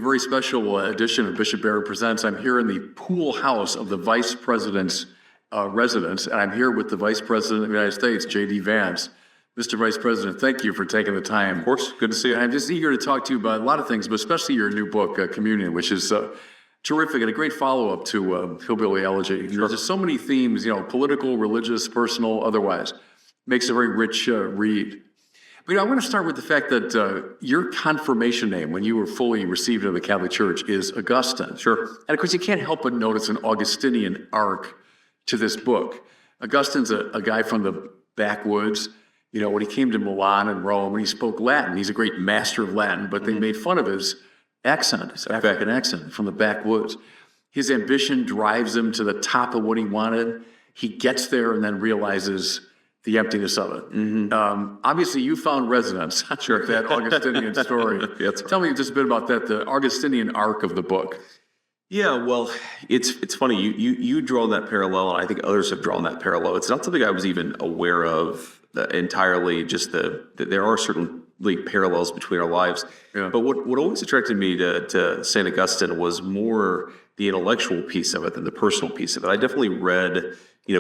very special edition of Bishop Barron Presents. I'm here in the pool house of the Vice President's residence, and I'm here with the Vice President of the United States, JD Vance. Mr. Vice President, thank you for taking the time. Of course, good to see you. I'm just eager to talk to you about a lot of things, but especially your new book, Communion, which is terrific and a great follow-up to Hillbilly Elegy. There's just so many themes, political, religious, personal, otherwise. Makes a very rich read. But I want to start with the fact that your confirmation name, when you were fully received into the Catholic Church, is Augustine. Sure. And of course, you can't help but notice an Augustinian arc to this book. Augustine's a guy from the backwoods. When he came to Milan and Rome, when he spoke Latin, he's a great master of Latin, but they made fun of his accent, his African accent from the backwoods. His ambition drives him to the top of what he wanted. He gets there and then realizes the emptiness of it. Obviously, you found resonance with that Augustinian story. Tell me just a bit about that, the Augustinian arc of the book. Yeah, well, it's funny. You draw that parallel, and I think others have drawn that parallel. It's not something I was even aware of entirely. Just that there are certainly parallels between our lives. Yeah. But what always attracted me to Saint Augustine was more the intellectual piece of it than the personal piece of it. I definitely read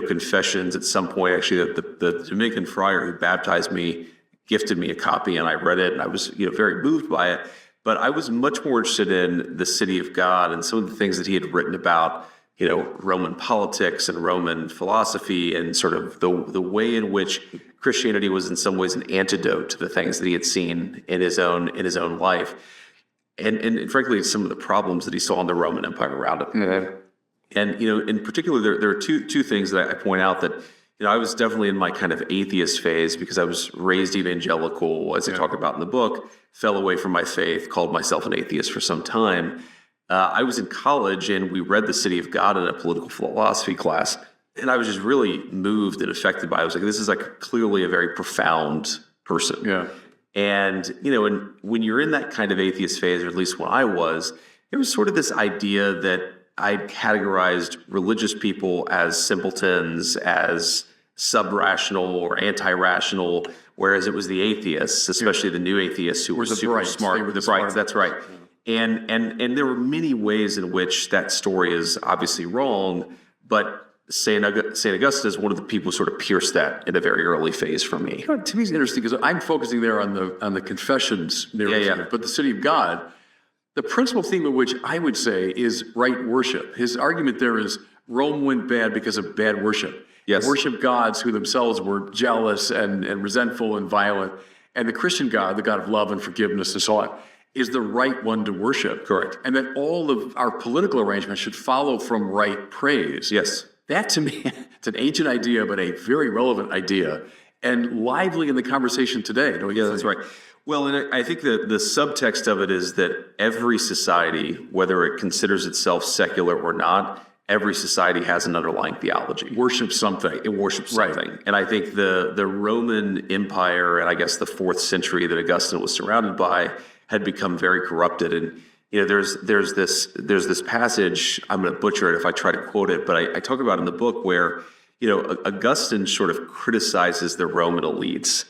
Confessions at some point. Actually, the Dominican friar who baptized me gifted me a copy, and I read it, and I was very moved by it. But I was much more interested in the City of God and some of the things that he had written about, Roman politics and Roman philosophy, and sort of the way in which Christianity was in some ways an antidote to the things that he had seen in his own life, and frankly some of the problems that he saw in the Roman Empire around him. Mm-hmm. And in particular, there are two things that I point out that I was definitely in my kind of atheist phase because I was raised evangelical, as I talk about in the book, fell away from my faith, called myself an atheist for some time. I was in college and we read The City of God in a political philosophy class, and I was just really moved and affected by it. I was like, this is clearly a very profound person. Yeah. And, and when you're in that kind of atheist phase, or at least when I was, there was sort of this idea that I categorized religious people as simpletons, as sub-rational or anti-rational, whereas it was the atheists, especially the new atheists, who were super smart. The bright, that's right. And there were many ways in which that story is obviously wrong, but Saint Augustine is one of the people who sort of pierced that in a very early phase for me. To me, it's interesting because I'm focusing there on the Confessions narrative, but the City of God, the principal theme of which I would say is right worship. His argument there is Rome went bad because of bad worship. Yes. Worship gods who themselves were jealous and resentful and violent. And the Christian God, the God of love and forgiveness and so on, is the right one to worship. Correct. And that all of our political arrangements should follow from right praise. Yes. That to me, it's an ancient idea, but a very relevant idea and lively in the conversation today. Yeah, that's right. Well, and I think that the subtext of it is that every society, whether it considers itself secular or not, every society has an underlying theology. Worships something. It worships something. Right. And I think the Roman Empire, and I guess the 4th century that Augustine was surrounded by, had become very corrupted. And there's this passage, I'm going to butcher it if I try to quote it, but I talk about in the book where Augustine sort of criticizes the Roman elites,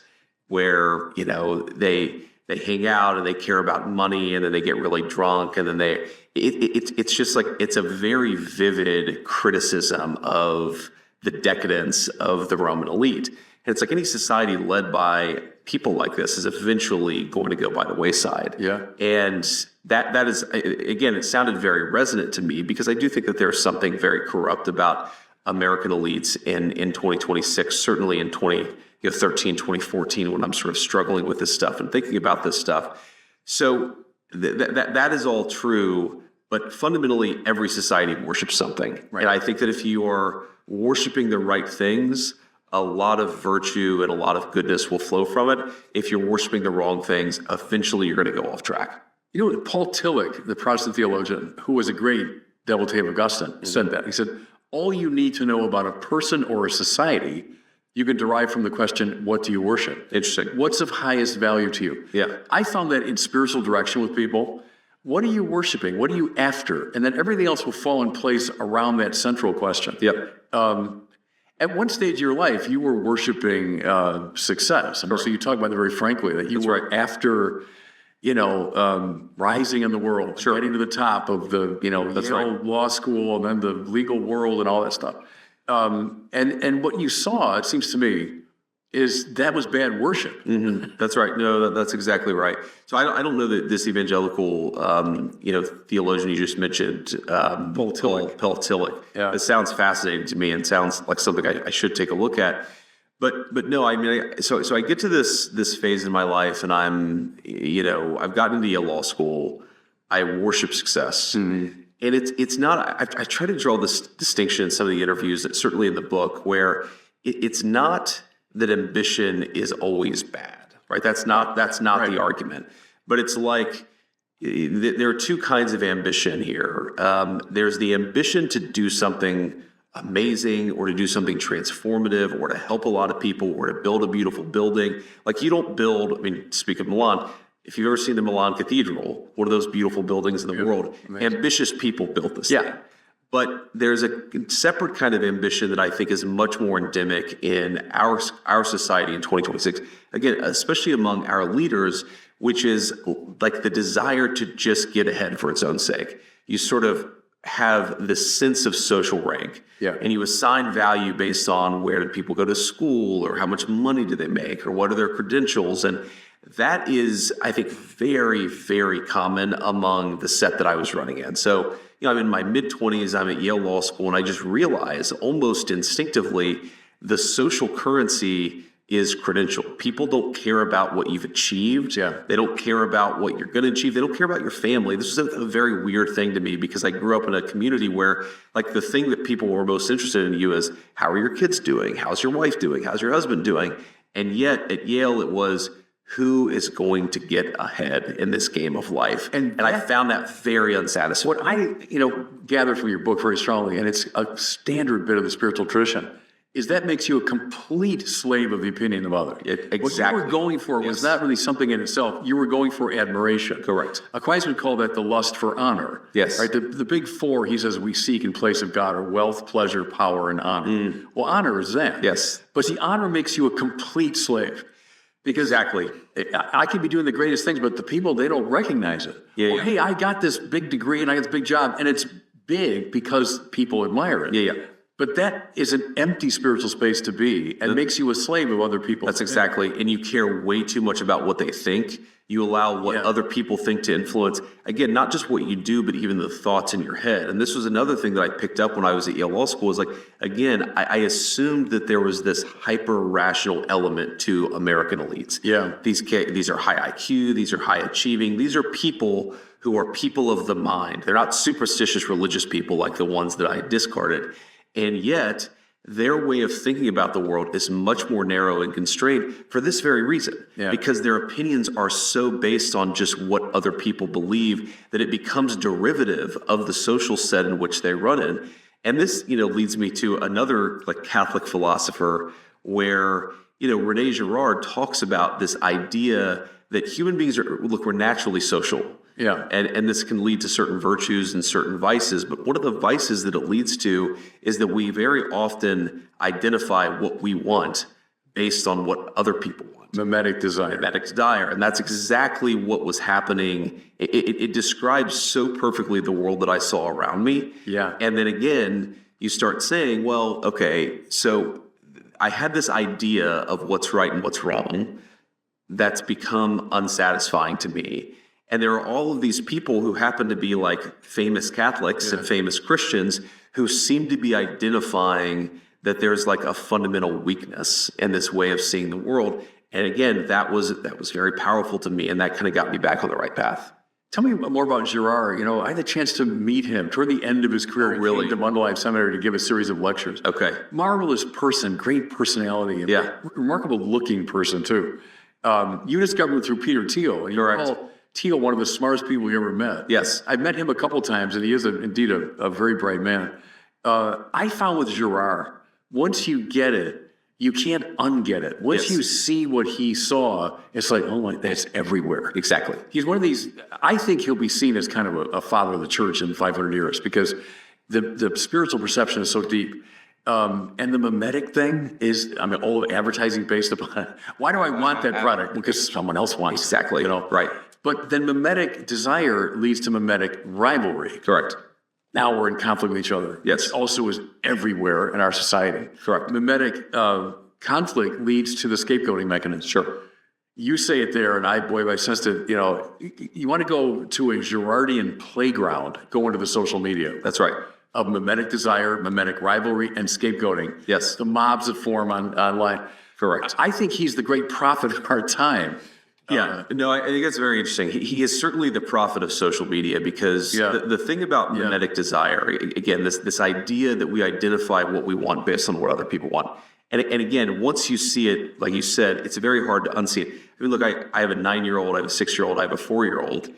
where they hang out and they care about money, and then they get really drunk, and then it's just like, it's a very vivid criticism of the decadence of the Roman elite. And it's like any society led by people like this is eventually going to go by the wayside. Yeah. And that is, again, it sounded very resonant to me because I do think that there's something very corrupt about American elites in 2026, certainly in 2013, 2014, when I'm sort of struggling with this stuff and thinking about this stuff. So that is all true, but fundamentally every society worships something. Right. And I think that if you are worshiping the right things, a lot of virtue and a lot of goodness will flow from it. If you're worshiping the wrong things, eventually you're going to go off track. Paul Tillich, the Protestant theologian, who was a great devotee of Augustine, said that. He said, all you need to know about a person or a society, you can derive from the question, what do you worship? Interesting. What's of highest value to you? Yeah. I found that in spiritual direction with people. What are you worshiping? What are you after? And then everything else will fall in place around that central question. Yep. At one stage of your life, you were worshiping success. And so you talk about it very frankly, that you were after rising in the world, getting to the top of the, Yale law school and then the legal world and all that stuff. And what you saw, it seems to me, is that was bad worship. That's right. No, that's exactly right. So I don't know that this evangelical, theologian you just mentioned, Paul Tillich. Yeah. It sounds fascinating to me and sounds like something I should take a look at. But no, I mean, so I get to this phase in my life, and I've gotten into Yale Law School. I worship success, and it's not. I try to draw this distinction in some of the interviews, certainly in the book, where it's not that ambition is always bad, right? That's not the argument. But it's like there are two kinds of ambition here. There's the ambition to do something amazing or to do something transformative or to help a lot of people or to build a beautiful building. Like you don't build, speak of Milan, if you've ever seen the Milan Cathedral, one of those beautiful buildings in the world, amazing. Ambitious people built this thing. But there's a separate kind of ambition that I think is much more endemic in our society in 2026. Again, especially among our leaders, which is like the desire to just get ahead for its own sake. You sort of have this sense of social rank. And you assign value based on where did people go to school or how much money do they make or what are their credentials. And that is, I think, very, very common among the set that I was running in. So, I'm in my mid-20s, I'm at Yale Law School, and I just realized almost instinctively the social currency is credential. People don't care about what you've achieved. They don't care about what you're going to achieve. They don't care about your family. This was a very weird thing to me because I grew up in a community where like the thing that people were most interested in you is how are your kids doing? How's your wife doing? How's your husband doing? And yet at Yale it was who is going to get ahead in this game of life? And I found that very unsatisfying. What I, gathered from your book very strongly, and it's a standard bit of the spiritual tradition, is that makes you a complete slave of the opinion of others. Exactly. What you were going for was not really something in itself. You were going for admiration. Correct. Aquinas would call that the lust for honor. Yes. Right. The big four, he says, we seek in place of God are wealth, pleasure, power, and honor. Well, honor is that. Yes. But the honor makes you a complete slave. Because I could be doing the greatest things, but the people, they don't recognize it. Hey, I got this big degree and I got this big job, and it's big because people admire it. But that is an empty spiritual space to be and makes you a slave of other people. That's exactly. And you care way too much about what they think. You allow what other people think to influence, again, not just what you do, but even the thoughts in your head. And this was another thing that I picked up when I was at Yale Law School is like, again, I assumed that there was this hyper-rational element to American elites. These are high IQ, these are high achieving, these are people who are people of the mind. They're not superstitious religious people like the ones that I discarded. And yet, their way of thinking about the world is much more narrow and constrained for this very reason. Because their opinions are so based on just what other people believe that it becomes derivative of the social set in which they run in. And this, leads me to another like Catholic philosopher where, René Girard talks about this idea that human beings we're naturally social. And this can lead to certain virtues and certain vices. But one of the vices that it leads to is that we very often identify what we want based on what other people want. Mimetic desire. And that's exactly what was happening. It describes so perfectly the world that I saw around me. And then again, you start saying, well, okay, so I had this idea of what's right and what's wrong that's become unsatisfying to me. And there are all of these people who happen to be like famous Catholics and famous Christians who seem to be identifying that there's like a fundamental weakness in this way of seeing the world. And again, that was very powerful to me, and that kind of got me back on the right path. Tell me more about Girard. I had the chance to meet him toward the end of his career. Really? He came to Mundelein Seminary to give a series of lectures. Marvelous person, great personality, and remarkable looking person too. You discovered him through Peter Thiel. And call Thiel one of the smartest people you ever met. I've met him a couple times, and he is indeed a very bright man. I found with Girard, once you get it, you can't unget it. Once you see what he saw, it's like, oh my, that's everywhere. Exactly. He's one of these, I think he'll be seen as kind of a father of the church in 500 years because the spiritual perception is so deep. And the mimetic thing is, all advertising based upon, why do I want that product? Because someone else wants it. Right. But then mimetic desire leads to mimetic rivalry. Correct. Now we're in conflict with each other. Yes. It also is everywhere in our society. Correct. Mimetic conflict leads to the scapegoating mechanism. Sure. You say it there, and I sensed it, you want to go to a Girardian playground, go into the social media That's right. of mimetic desire, mimetic rivalry, and scapegoating. Yes. The mobs that form online. Correct. I think he's the great prophet of our time. Yeah, no, I think that's very interesting. He is certainly the prophet of social media because the thing about mimetic desire, again, this idea that we identify what we want based on what other people want. And again, once you see it, like you said, it's very hard to unsee it. I mean, look, I have a 9-year-old, I have a 6-year-old, I have a 4-year-old.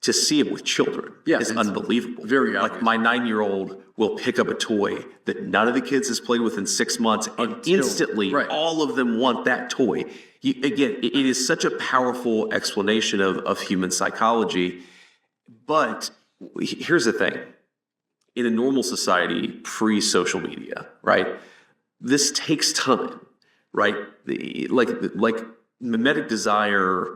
To see it with children is unbelievable. Very like my 9-year-old will pick up a toy that none of the kids has played with in 6 months, and instantly all of them want that toy. Again, it is such a powerful explanation of human psychology. But here's the thing. In a normal society, pre-social media, right, this takes time, right? Like mimetic desire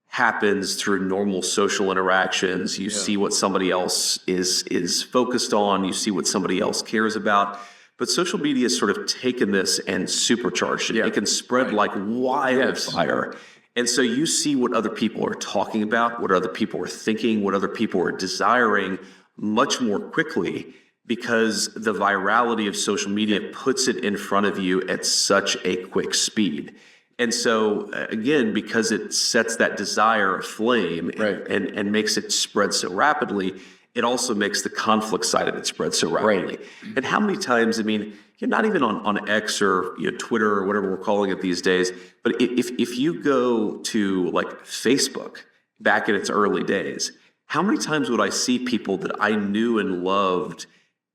happens through normal social interactions. You see what somebody else is focused on. You see what somebody else cares about. But social media has sort of taken this and supercharged it. It can spread like wildfire. And so you see what other people are talking about, what other people are thinking, what other people are desiring much more quickly because the virality of social media puts it in front of you at such a quick speed. And so, again, because it sets that desire aflame and makes it spread so rapidly, it also makes the conflict side of it spread so rapidly. And how many times, I mean, you're not even on X or Twitter or whatever we're calling it these days, but if you go to like Facebook back in its early days, how many times would I see people that I knew and loved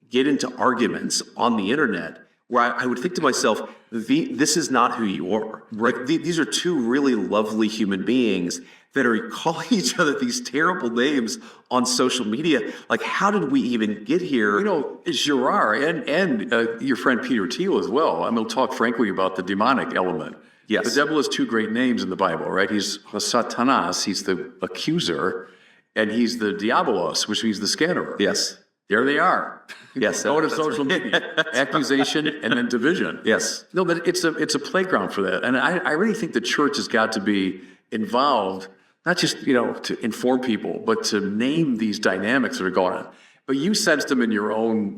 get into arguments on the internet where I would think to myself, this is not who you are. Like these are two really lovely human beings that are calling each other these terrible names on social media. Like, how did we even get here? Girard and your friend Peter Thiel as well. I'm going to talk frankly about the demonic element. Yes. The devil has two great names in the Bible, right? He's Satanas, he's the accuser, and he's the Diabolos, which means the scatterer. Yes. There they are. Yes. Go to social media. Accusation and then division. Yes. No, but it's a playground for that. And I really think the church has got to be involved, not just, to inform people, but to name these dynamics that are going on. But you sensed them in your own,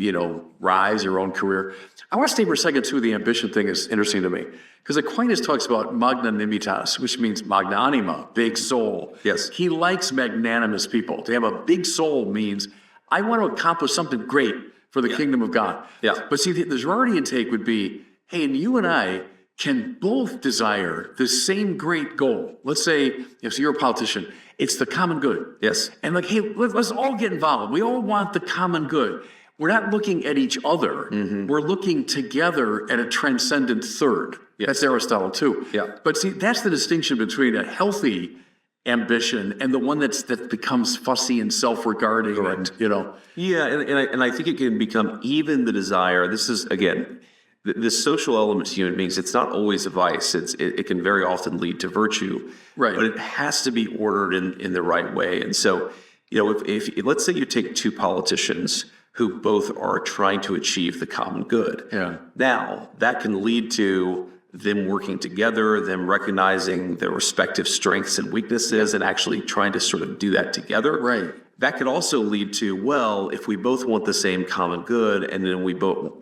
rise, your own career. I want to stay for a second, too. The ambition thing is interesting to me. Because Aquinas talks about magnanimitas, which means magnanima, big soul. Yes. He likes magnanimous people. To have a big soul means I want to accomplish something great for the kingdom of God. Yeah. But see, the Girardian take would be, hey, and you and I can both desire the same great goal. Let's say, if you're a politician, it's the common good. Yes. And like, hey, let's all get involved. We all want the common good. We're not looking at each other. Mm-hmm. We're looking together at a transcendent third. Yes. That's Aristotle too. Yeah. But see, that's the distinction between a healthy ambition and the one that becomes fussy and self-regarding. Correct. And, Yeah, and I think it can become even the desire. This is, again, the social element to human beings. It's not always a vice. It can very often lead to virtue. Right. But it has to be ordered in the right way. And so, if let's say you take two politicians who both are trying to achieve the common good. Yeah. Now, that can lead to them working together, them recognizing their respective strengths and weaknesses and actually trying to sort of do that together. Right. That could also lead to, well, if we both want the same common good and then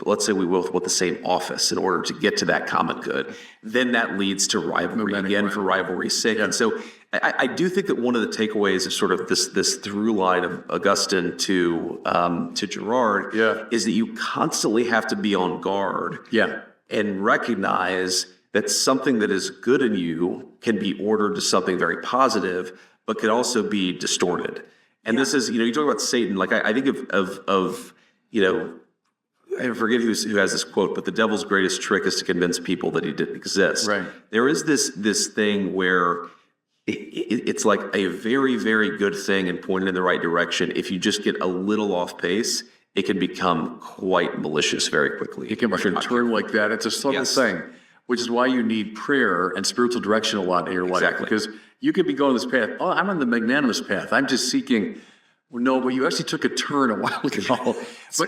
let's say we both want the same office in order to get to that common good, then that leads to rivalry, for rivalry's sake. Yeah. And so I do think that one of the takeaways of sort of this through line of Augustine to Girard is that you constantly have to be on guard. Yeah. And recognize that something that is good in you can be ordered to something very positive, but can also be distorted. And this is, you talk about Satan. Like I think of I forget who has this quote, but the devil's greatest trick is to convince people that he didn't exist. Right. There is this thing where it's like a very, very good thing and pointed in the right direction. If you just get a little off pace, it can become quite malicious very quickly. It can turn like that. It's a subtle thing. which is why you need prayer and spiritual direction a lot in your life. Exactly. Because you could be going this path, oh, I'm on the magnanimous path. I'm just seeking. Well, no, but you actually took a turn a while ago.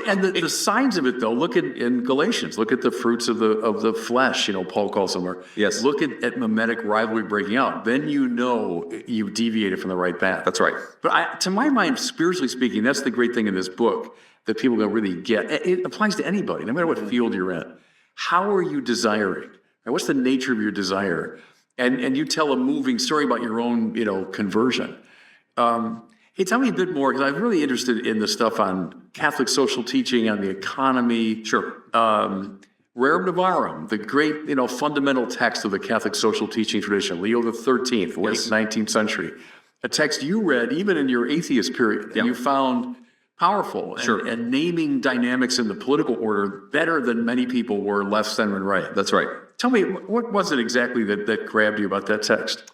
And the signs of it, though, look in Galatians. Look at the fruits of the flesh, Paul calls them. Or Yes. look at mimetic rivalry breaking out. Then you've deviated from the right path. That's right. But to my mind, spiritually speaking, that's the great thing in this book that people don't really get. It applies to anybody, no matter what field you're in. How are you desiring? What's the nature of your desire? And you tell a moving story about your own, conversion. Hey, tell me a bit more, because I'm really interested in the stuff on Catholic social teaching, on the economy. Sure. Rerum Novarum, the great, fundamental text of the Catholic social teaching tradition, Leo XIII, late 19th century. A text you read even in your atheist period, and you found powerful and naming dynamics in the political order better than many people were, left, center, and right. That's right. Tell me, what was it exactly that grabbed you about that text?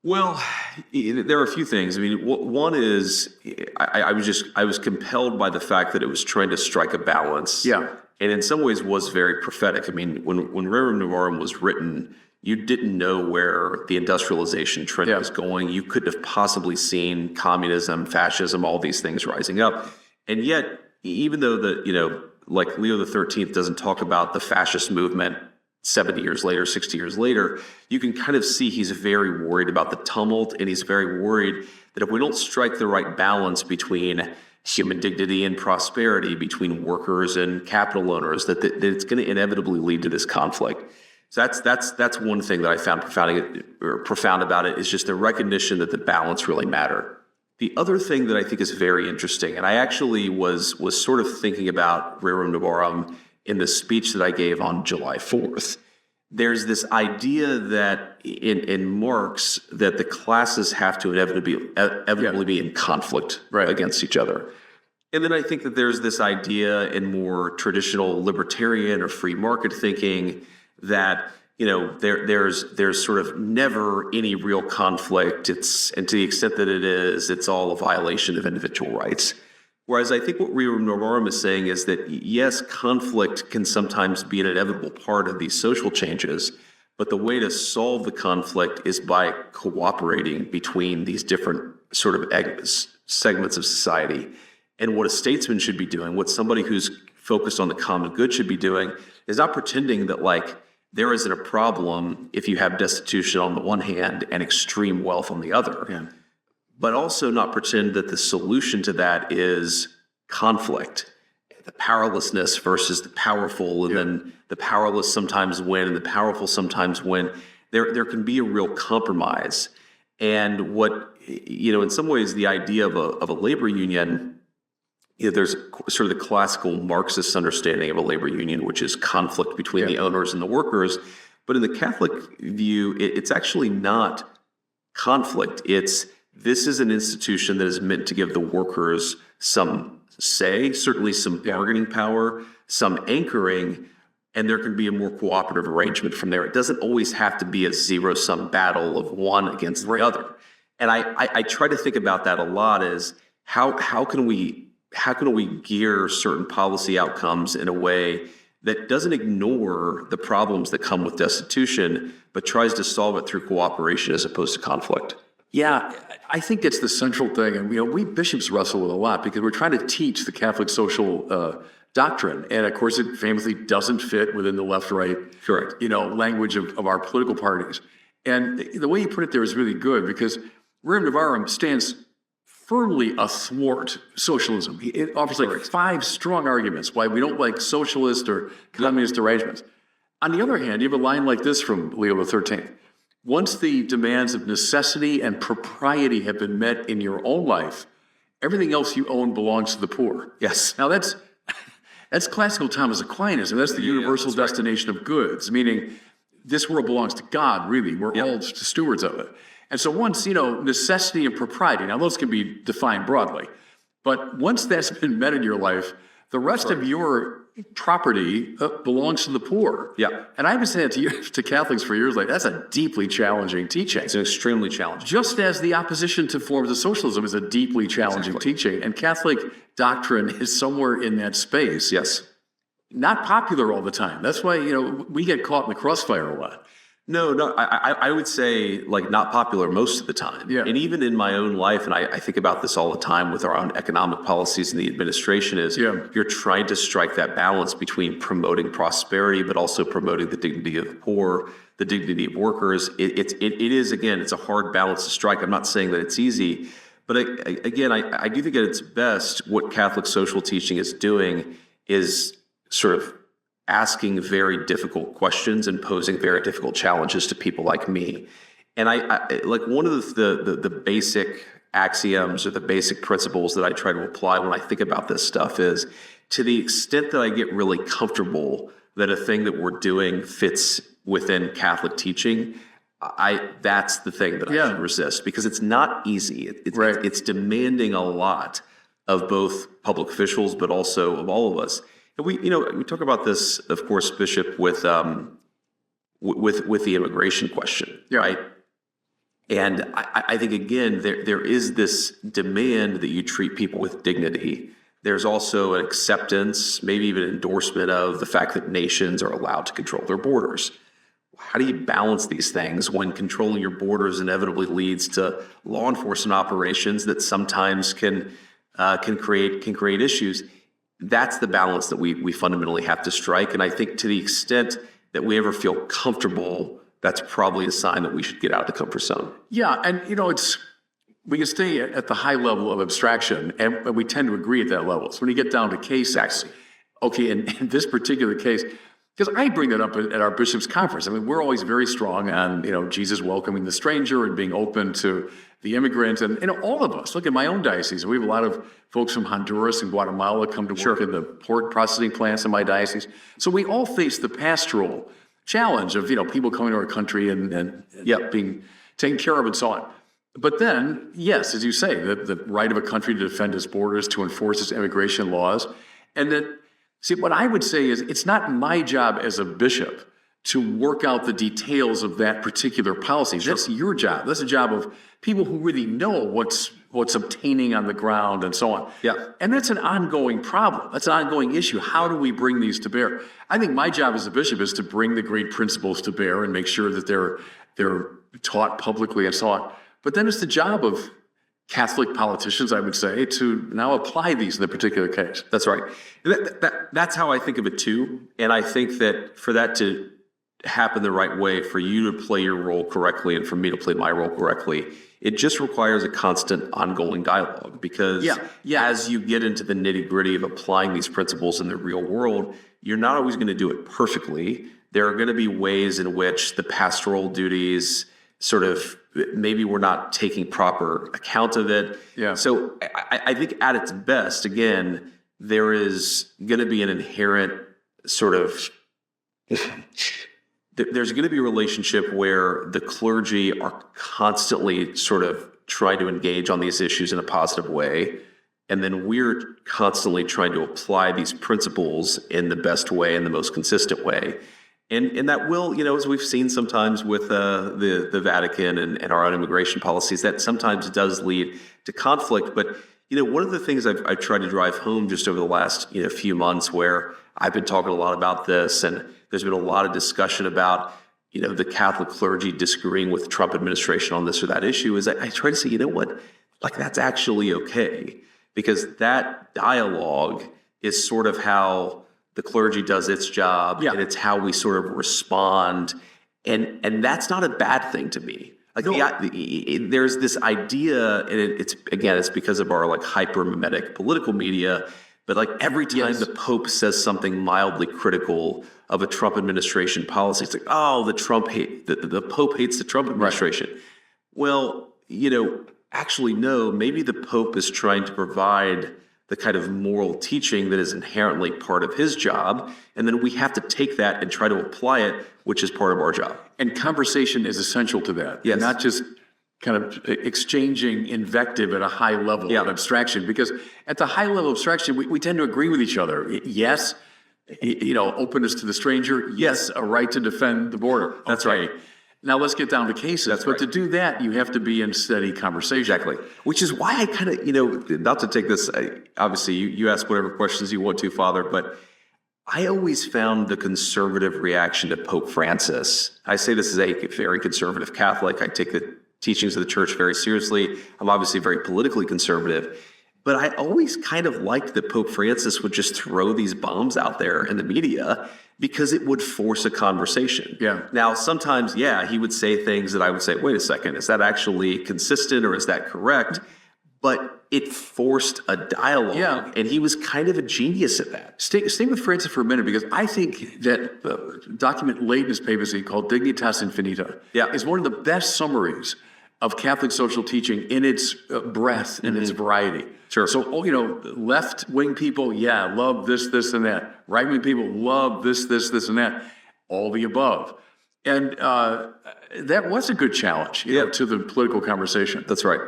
Well, there are a few things. I mean, one is I was compelled by the fact that it was trying to strike a balance. Yeah. And in some ways was very prophetic. I mean, when Rerum Novarum was written, you didn't know where the industrialization trend was going. You couldn't have possibly seen communism, fascism, all these things rising up. And yet, even though like Leo XIII doesn't talk about the fascist movement 70 years later, 60 years later, you can kind of see he's very worried about the tumult, and he's very worried that if we don't strike the right balance between human dignity and prosperity, between workers and capital owners, that it's going to inevitably lead to this conflict. So that's one thing that I found profound about it, is just the recognition that the balance really mattered. The other thing that I think is very interesting, and I actually was sort of thinking about Rerum Novarum in the speech that I gave on July 4th, there's this idea that in Marx that the classes have to inevitably be in conflict against each other. And then I think that there's this idea in more traditional libertarian or free market thinking that there's sort of never any real conflict. And to the extent that it is, it's all a violation of individual rights. Whereas I think what Rerum Novarum is saying is that, yes, conflict can sometimes be an inevitable part of these social changes, but the way to solve the conflict is by cooperating between these different sort of segments of society. And what a statesman should be doing, what somebody who's focused on the common good should be doing, is not pretending that, like, there isn't a problem if you have destitution on the one hand and extreme wealth on the other. Yeah. But also not pretend that the solution to that is conflict, the powerlessness versus the powerful, and then the powerless sometimes win and the powerful sometimes win. There can be a real compromise. And what, in some ways, the idea of a labor union, there's sort of the classical Marxist understanding of a labor union, which is conflict between the owners and the workers. But in the Catholic view, it's actually not conflict. This is an institution that is meant to give the workers some say, certainly some bargaining power, some anchoring, and there can be a more cooperative arrangement from there. It doesn't always have to be a zero-sum battle of one against the other. And I try to think about that a lot, as how can we gear certain policy outcomes in a way that doesn't ignore the problems that come with destitution, but tries to solve it through cooperation as opposed to conflict. Yeah, I think it's the central thing. And, we bishops wrestle with a lot because we're trying to teach the Catholic social doctrine. And, of course, it famously doesn't fit within the left-right language of our political parties. And the way you put it there is really good, because Rerum Novarum stands firmly athwart socialism. It offers like 5 strong arguments why we don't like socialist or communist arrangements. On the other hand, you have a line like this from Leo XIII. Once the demands of necessity and propriety have been met in your own life, everything else you own belongs to the poor. Yes. Now that's classical Thomas Aquinas, and that's the universal destination of goods, meaning this world belongs to God, really. We're all stewards of it. And so once, necessity and propriety, now those can be defined broadly, but once that's been met in your life, the rest of your property belongs to the poor. Yeah. And I've been saying it to Catholics for years, like, that's a deeply challenging teaching. It's an extremely challenging. Just as the opposition to forms of socialism is a deeply challenging teaching. And Catholic doctrine is somewhere in that space. Yes. not popular all the time. That's why, we get caught in the crossfire a lot. No, I would say like not popular most of the time. Yeah. And even in my own life, and I think about this all the time with our own economic policies in the administration is you're trying to strike that balance between promoting prosperity, but also promoting the dignity of the poor, the dignity of workers. It is, again, it's a hard balance to strike. I'm not saying that it's easy, but again, I do think at its best, what Catholic social teaching is doing is sort of asking very difficult questions and posing very difficult challenges to people like me. And I like one of the basic axioms or the basic principles that I try to apply when I think about this stuff is, to the extent that I get really comfortable that a thing that we're doing fits within Catholic teaching, that's the thing that I should resist, because it's not easy. It's demanding a lot of both public officials, but also of all of us. And we talk about this, of course, Bishop, with the immigration question, right? And I think, again, there is this demand that you treat people with dignity. There's also an acceptance, maybe even endorsement of the fact that nations are allowed to control their borders. How do you balance these things when controlling your borders inevitably leads to law enforcement operations that sometimes can create issues? That's the balance that we fundamentally have to strike. And I think to the extent that we ever feel comfortable, that's probably a sign that we should get out of the comfort zone. Yeah, and we can stay at the high level of abstraction, and we tend to agree at that level. So when you get down to cases, okay, in this particular case, because I bring that up at our bishops' conference. I mean, we're always very strong on Jesus welcoming the stranger and being open to the immigrant, and all of us. Look at my own diocese. We have a lot of folks from Honduras and Guatemala come to work in the pork processing plants in my diocese. So we all face the pastoral challenge of people coming to our country and being taken care of and so on. But then, yes, as you say, the right of a country to defend its borders, to enforce its immigration laws, and that. See, what I would say is it's not my job as a bishop to work out the details of that particular policy. That's your job. That's the job of people who really know what's obtaining on the ground and so on. Yeah. And that's an ongoing problem. That's an ongoing issue. How do we bring these to bear? I think my job as a bishop is to bring the great principles to bear and make sure that they're taught publicly and so on. But then it's the job of Catholic politicians, I would say, to now apply these in the particular case. That's right. That's how I think of it too. And I think that for that to happen the right way, for you to play your role correctly and for me to play my role correctly, it just requires a constant ongoing dialogue, because as you get into the nitty-gritty of applying these principles in the real world, you're not always going to do it perfectly. There are going to be ways in which the pastoral duties sort of, maybe we're not taking proper account of it. Yeah. So I think at its best, again, there is going to be an inherent sort of, there's going to be a relationship where the clergy are constantly sort of trying to engage on these issues in a positive way. And then we're constantly trying to apply these principles in the best way and the most consistent way. And that will, as we've seen sometimes with the Vatican and our own immigration policies, that sometimes does lead to conflict. But, one of the things I've tried to drive home just over the last few months, where I've been talking a lot about this, and there's been a lot of discussion about, the Catholic clergy disagreeing with the Trump administration on this or that issue, is I try to say, like, that's actually okay, because that dialogue is sort of how the clergy does its job, and it's how we sort of respond, and that's not a bad thing to me. Like, there's this idea, and it's because of our hyper mimetic political media. But every time the Pope says something mildly critical of a Trump administration policy, it's like, oh, the Pope hates the Trump administration. Right. Well, actually, no. Maybe the Pope is trying to provide the kind of moral teaching that is inherently part of his job, and then we have to take that and try to apply it, which is part of our job. And conversation is essential to that. Yes. Not just kind of exchanging invective at a high level of abstraction, because at the high level of abstraction, we tend to agree with each other. Yes, openness to the stranger. Yes, a right to defend the border. That's right. Now let's get down to cases. But to do that, you have to be in steady conversation. Exactly. Which is why I kind of, not to take this, obviously you ask whatever questions you want to, Father, but I always found the conservative reaction to Pope Francis. I say this as a very conservative Catholic. I take the teachings of the church very seriously. I'm obviously very politically conservative. But I always kind of liked that Pope Francis would just throw these bombs out there in the media because it would force a conversation. Yeah. Now, sometimes, he would say things that I would say, wait a second, is that actually consistent or is that correct? But it forced a dialogue, and he was kind of a genius at that. Stay with Francis for a minute, because I think that the document late in his papacy called Dignitas Infinita is one of the best summaries of Catholic social teaching in its breadth and its variety. Sure. So, left-wing people, love this, this, and that. Right-wing people love this, this, this, and that. All the above. And that was a good challenge to the political conversation. That's right.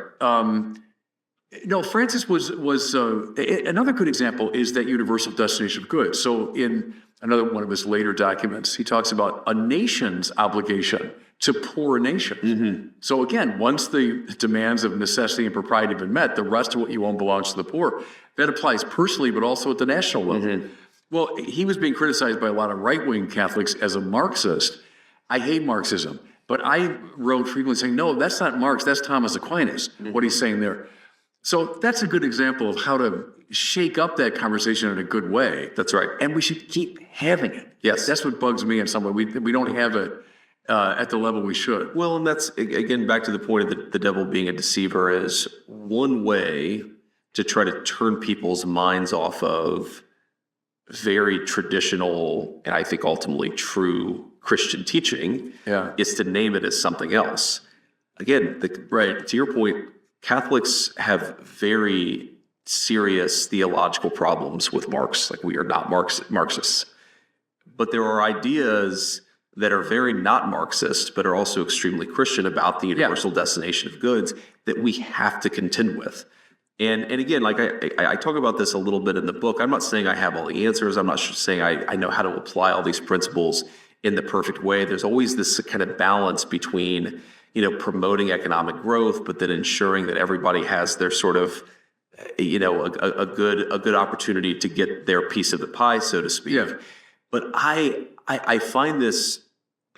Francis was another good example is that universal destination of goods. So in another one of his later documents, he talks about a nation's obligation to poor nations. So again, once the demands of necessity and propriety have been met, the rest of what you own belongs to the poor. That applies personally, but also at the national level. Well, he was being criticized by a lot of right-wing Catholics as a Marxist. I hate Marxism, but I wrote frequently saying, no, that's not Marx, that's Thomas Aquinas, what he's saying there. So that's a good example of how to shake up that conversation in a good way. That's right. And we should keep having it. Yes. That's what bugs me in some way. We don't have it at the level we should. Well, and that's, again, back to the point of the devil being a deceiver is one way to try to turn people's minds off of very traditional and I think ultimately true Christian teaching is to name it as something else. Again, to your point, Catholics have very serious theological problems with Marx. Like, we are not Marxists. But there are ideas that are very not Marxist, but are also extremely Christian about the universal destination of goods that we have to contend with. And again, like I talk about this a little bit in the book. I'm not saying I have all the answers. I'm not saying I know how to apply all these principles in the perfect way. There's always this kind of balance between promoting economic growth, but then ensuring that everybody has their sort of, a good opportunity to get their piece of the pie, so to speak. Yeah. But I find this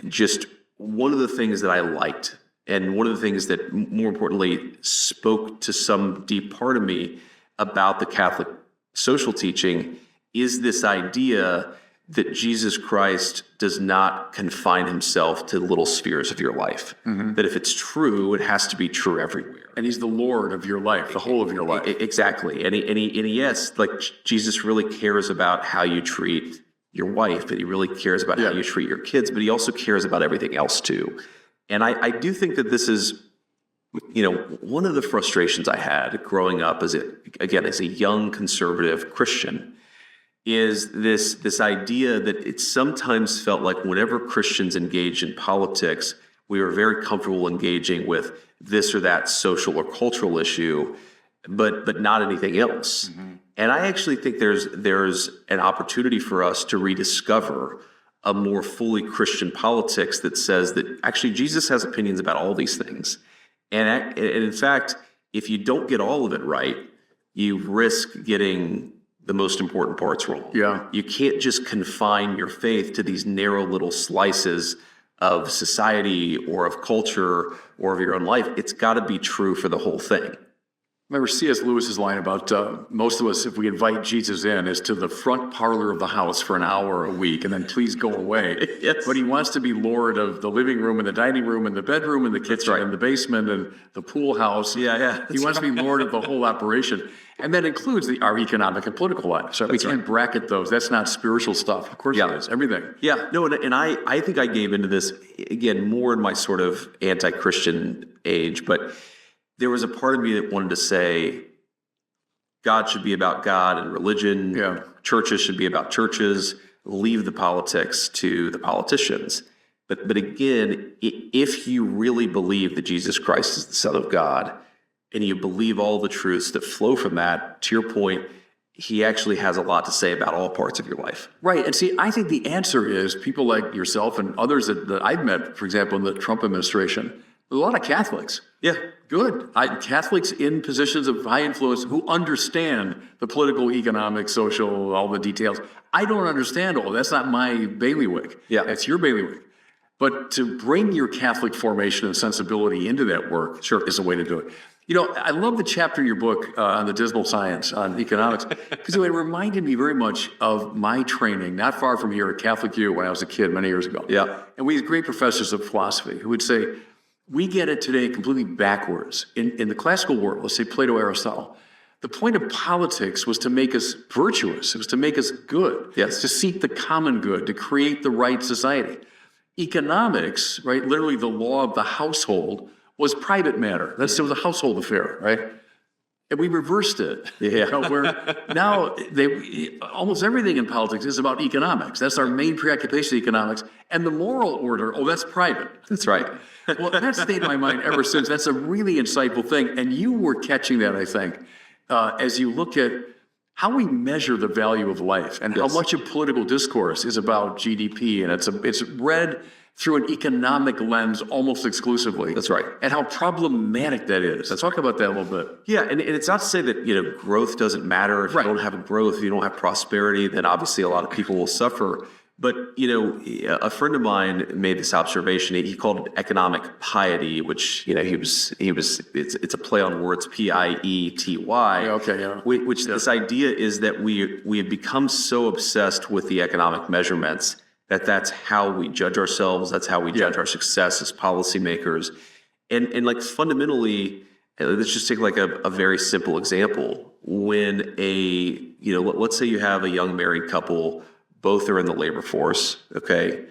just one of the things that I liked, and one of the things that more importantly spoke to some deep part of me about the Catholic social teaching is this idea that Jesus Christ does not confine himself to little spheres of your life. That if it's true, it has to be true everywhere. And he's the Lord of your life, the whole of your life. Exactly. And yes, like Jesus really cares about how you treat your wife, and he really cares about how you treat your kids, but he also cares about everything else too. And I do think that this is, one of the frustrations I had growing up as a young conservative Christian is this idea that it sometimes felt like whenever Christians engaged in politics, we were very comfortable engaging with this or that social or cultural issue, but not anything else. And I actually think there's an opportunity for us to rediscover a more fully Christian politics that says that actually Jesus has opinions about all these things. And in fact, if you don't get all of it right, you risk getting the most important parts wrong. You can't just confine your faith to these narrow little slices of society or of culture or of your own life. It's got to be true for the whole thing. Remember C.S. Lewis's line about most of us, if we invite Jesus in, is to the front parlor of the house for an hour a week, and then please go away. Yes. But he wants to be Lord of the living room and the dining room and the bedroom and the kitchen and the basement and the pool house. He wants to be Lord of the whole operation. And that includes our economic and political life. So we can't bracket those. That's not spiritual stuff. Of course it is. Everything. No, and I think I gave into this, again, more in my sort of anti-Christian age, but there was a part of me that wanted to say God should be about God and religion. Churches should be about churches. Leave the politics to the politicians. But again, if you really believe that Jesus Christ is the Son of God, and you believe all the truths that flow from that, to your point, he actually has a lot to say about all parts of your life. Right. And see, I think the answer is people like yourself and others that I've met, for example, in the Trump administration, A lot of Catholics. Yeah. Good. Catholics in positions of high influence who understand the political, economic, social, all the details. I don't understand all. That's not my bailiwick. Yeah. That's your bailiwick. But to bring your Catholic formation and sensibility into that work is a way to do it. You know, I love the chapter in your book on the dismal science on economics because it reminded me very much of my training, not far from here at Catholic U when I was a kid many years ago. Yeah. And we had great professors of philosophy who would say, we get it today completely backwards. In the classical world, let's say Plato, Aristotle, the point of politics was to make us virtuous. It was to make us good. Yes. To seek the common good, to create the right society. Economics, right, literally the law of the household, was private matter. It was a household affair, right? And we reversed it. Yeah. You know, where now almost everything in politics is about economics. That's our main preoccupation, economics. And the moral order, that's private. That's right. Well, that's stayed in my mind ever since. That's a really insightful thing. And you were catching that, I think, as you look at how we measure the value of life and how much of political discourse is about GDP. And it's read through an economic lens almost exclusively. That's right. And how problematic that is. Let's talk about that a little bit. Yeah, and it's not to say that, growth doesn't matter. If you don't have growth, if you don't have prosperity, then obviously a lot of people will suffer. But, a friend of mine made this observation. He called it economic piety, which, it's a play on words, Piety. Okay, yeah. Which this idea is that we have become so obsessed with the economic measurements that's how we judge ourselves. That's how we judge our success as policymakers. And like fundamentally, let's just take like a very simple example. When let's say you have a young married couple, both are in the labor force, okay?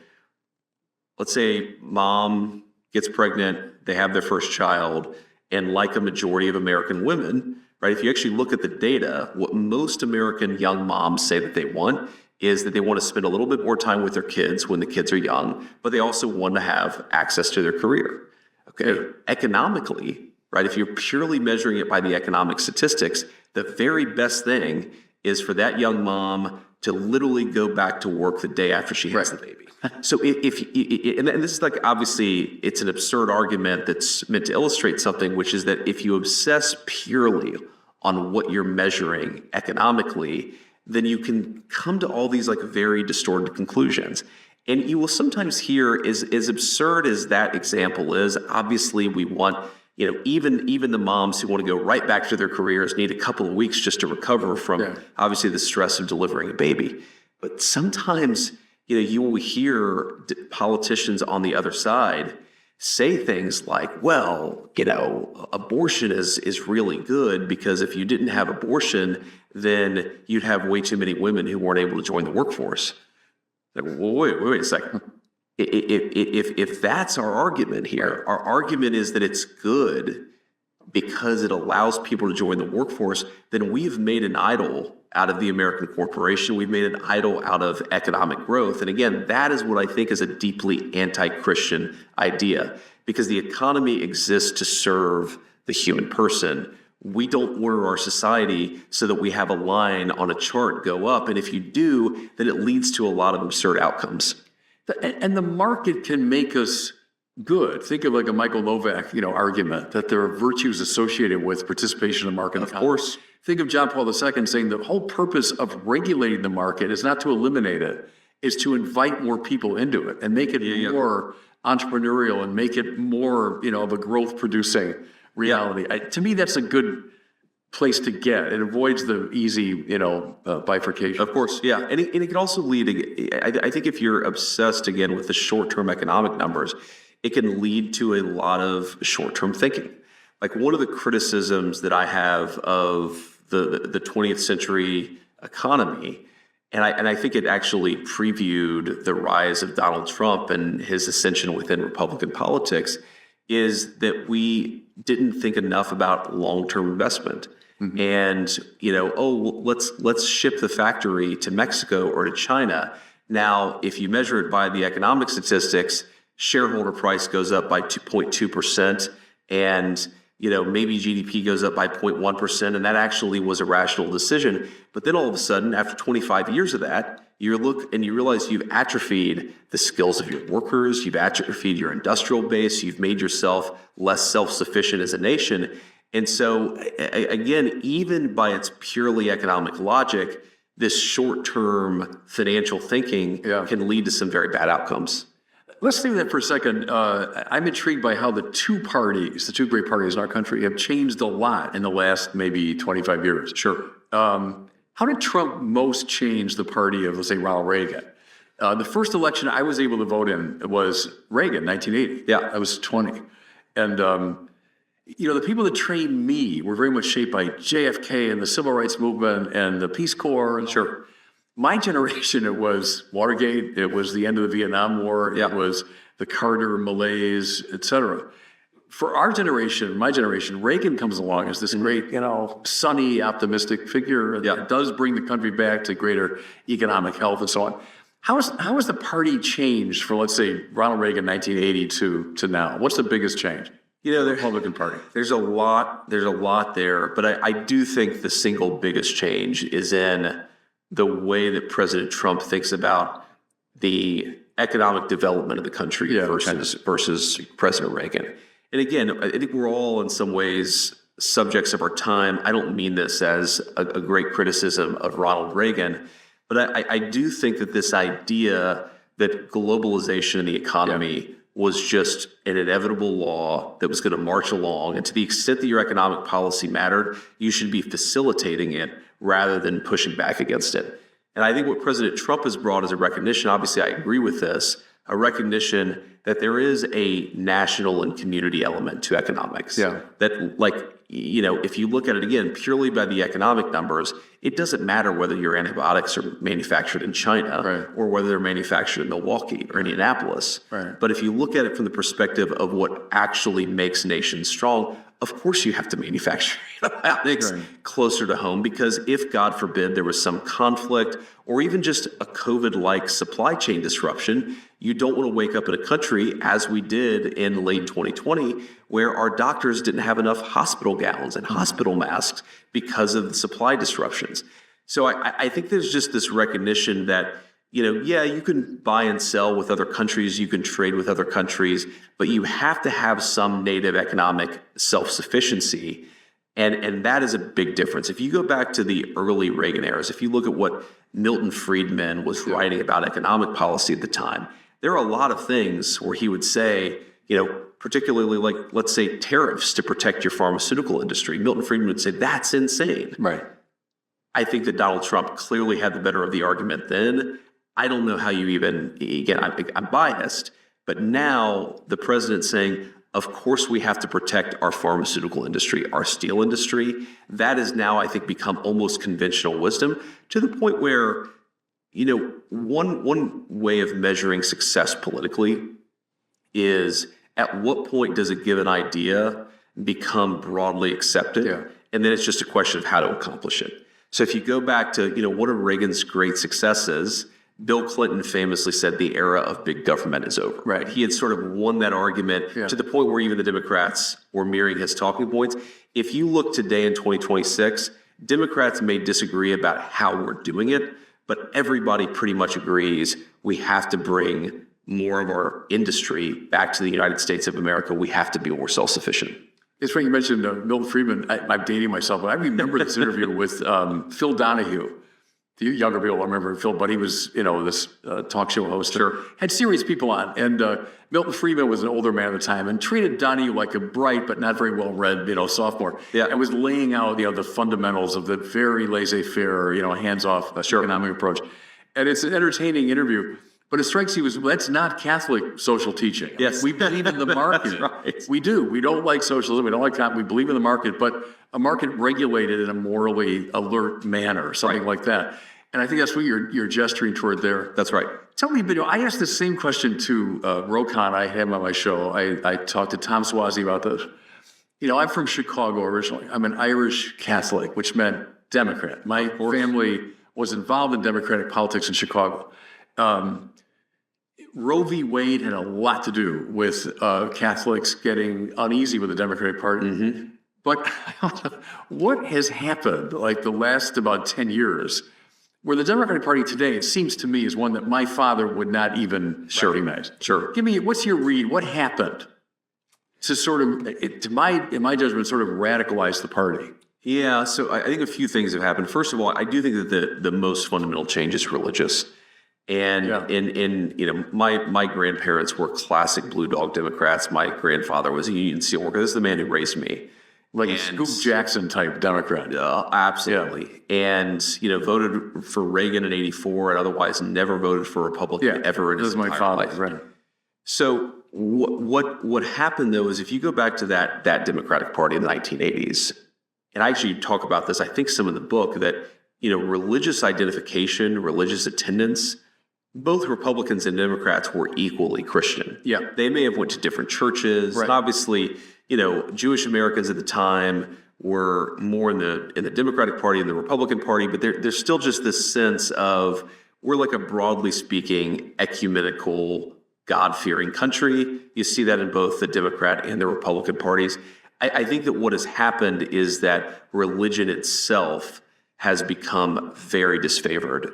Let's say mom gets pregnant, they have their first child, and like a majority of American women, right? If you actually look at the data, what most American young moms say that they want is that they want to spend a little bit more time with their kids when the kids are young, but they also want to have access to their career, okay? Yeah. Economically, right, if you're purely measuring it by the economic statistics, the very best thing is for that young mom to literally go back to work the day after she has the baby. So and this is like, obviously, it's an absurd argument that's meant to illustrate something, which is that if you obsess purely on what you're measuring economically, then you can come to all these like very distorted conclusions. And you will sometimes hear, as absurd as that example is, obviously we want, even the moms who want to go right back to their careers need a couple of weeks just to recover from obviously the stress of delivering a baby. But sometimes, you will hear politicians on the other side say things like, well, abortion is really good because if you didn't have abortion, then you'd have way too many women who weren't able to join the workforce. Like, well, wait a second. If that's our argument here, our argument is that it's good because it allows people to join the workforce, then we've made an idol out of the American corporation. We've made an idol out of economic growth. And again, that is what I think is a deeply anti-Christian idea, because the economy exists to serve the human person. We don't order our society so that we have a line on a chart go up. And if you do, then it leads to a lot of absurd outcomes. And the market can make us good. Think of like a Michael Novak, argument that there are virtues associated with participation in the market. Of course. Think of John Paul II saying the whole purpose of regulating the market is not to eliminate it, is to invite more people into it and make it more entrepreneurial and make it more, of a growth-producing reality. To me, that's a good place to get. It avoids the easy, bifurcation. Of course, yeah. And it can also lead, I think if you're obsessed, again, with the short-term economic numbers, it can lead to a lot of short-term thinking. Like one of the criticisms that I have of the 20th century economy, and I think it actually previewed the rise of Donald Trump and his ascension within Republican politics, is that we didn't think enough about long-term investment. Mm-hmm. And, let's ship the factory to Mexico or to China. Now, if you measure it by the economic statistics, shareholder price goes up by 2.2%, and maybe GDP goes up by 0.1%, and that actually was a rational decision. But then all of a sudden, after 25 years of that, you look and you realize you've atrophied the skills of your workers, you've atrophied your industrial base, you've made yourself less self-sufficient as a nation. And so, again, even by its purely economic logic, this short-term financial thinking can lead to some very bad outcomes. Let's leave that for a second. I'm intrigued by how the two great parties in our country, have changed a lot in the last maybe 25 years. Sure. How did Trump most change the party of, let's say, Ronald Reagan? The first election I was able to vote in was Reagan, 1980. Yeah. I was 20. And, the people that trained me were very much shaped by JFK and the Civil Rights Movement and the Peace Corps. And Sure. My generation, it was Watergate, it was the end of the Vietnam War, it was the Carter malaise, et cetera. For our generation, my generation, Reagan comes along as this great, sunny, optimistic figure that does bring the country back to greater economic health and so on. How has the party changed for, let's say, Ronald Reagan, 1980 to now? What's the biggest change? The Republican Party. There's a lot there, but I do think the single biggest change is in the way that President Trump thinks about the economic development of the country versus President Reagan. And again, I think we're all in some ways subjects of our time. I don't mean this as a great criticism of Ronald Reagan, but I do think that this idea that globalization in the economy was just an inevitable law that was going to march along. And to the extent that your economic policy mattered, you should be facilitating it rather than pushing back against it. And I think what President Trump has brought is a recognition, obviously I agree with this, a recognition that there is a national and community element to economics. Yeah. That if you look at it again, purely by the economic numbers, it doesn't matter whether your antibiotics are manufactured in China or whether they're manufactured in Milwaukee or Indianapolis. Right. But if you look at it from the perspective of what actually makes nations strong, of course you have to manufacture antibiotics closer to home, because if, God forbid, there was some conflict or even just a COVID-like supply chain disruption, you don't want to wake up in a country, as we did in late 2020, where our doctors didn't have enough hospital gowns and hospital masks because of the supply disruptions. So I think there's just this recognition that, you can buy and sell with other countries, you can trade with other countries, but you have to have some native economic self-sufficiency. And that is a big difference. If you go back to the early Reagan eras, if you look at what Milton Friedman was writing about economic policy at the time, there are a lot of things where he would say, particularly like, let's say, tariffs to protect your pharmaceutical industry. Milton Friedman would say, that's insane. Right. I think that Donald Trump clearly had the better of the argument then. I don't know how you even, again, I'm biased, but now the president's saying, of course we have to protect our pharmaceutical industry, our steel industry. That has now, I think, become almost conventional wisdom, to the point where, one way of measuring success politically is at what point does a given idea become broadly accepted? Yeah. And then it's just a question of how to accomplish it. So if you go back to, one of Reagan's great successes, Bill Clinton famously said the era of big government is over. Right. He had sort of won that argument to the point where even the Democrats were mirroring his talking points. If you look today in 2026, Democrats may disagree about how we're doing it, but everybody pretty much agrees we have to bring more of our industry back to the United States of America. We have to be more self-sufficient. It's funny you mentioned Milton Friedman. I'm dating myself, but I remember this interview with Phil Donahue. The younger people remember Phil, but he was, this talk show host. Sure. Had serious people on. And Milton Friedman was an older man at the time and treated Donahue like a bright but not very well-read, sophomore. Yeah. And was laying out, the fundamentals of the very laissez-faire, hands-off economic approach. And it's an entertaining interview. But it strikes you as, that's not Catholic social teaching. Yes. We believe in the market. That's right. We do. We don't like socialism. We don't like we believe in the market, but a market regulated in a morally alert manner, something like that. And I think that's what you're gesturing toward there. That's right. Tell me, I asked the same question to Rokan. I had him on my show. I talked to Tom Swazi about this. I'm from Chicago originally. I'm an Irish Catholic, which meant Democrat. My family was involved in Democratic politics in Chicago. Roe v. Wade had a lot to do with Catholics getting uneasy with the Democratic Party. Mm-hmm. But what has happened, like the last about 10 years, Where the Democratic Party today, it seems to me, is one that my father would not even recognize. Sure. What's your read? What happened to sort of, in my judgment, sort of radicalize the party? Yeah, so I think a few things have happened. First of all, I do think that the most fundamental change is religious. And my grandparents were classic Blue Dog Democrats. My grandfather was a Union Steelworker. This is the man who raised me. Like a Scoop Jackson type Democrat. Absolutely. Yeah. And, voted for Reagan in '84 and otherwise never voted for a Republican ever in his entire life. Right. So what happened, though, is if you go back to that Democratic Party in the 1980s, and I actually talk about this, I think, some in the book, that, religious identification, religious attendance, both Republicans and Democrats were equally Christian. Yeah. They may have went to different churches. Right. And obviously, Jewish Americans at the time were more in the Democratic Party and the Republican Party, but there's still just this sense of we're like a broadly speaking ecumenical, God-fearing country. You see that in both the Democrat and the Republican parties. I think that what has happened is that religion itself has become very disfavored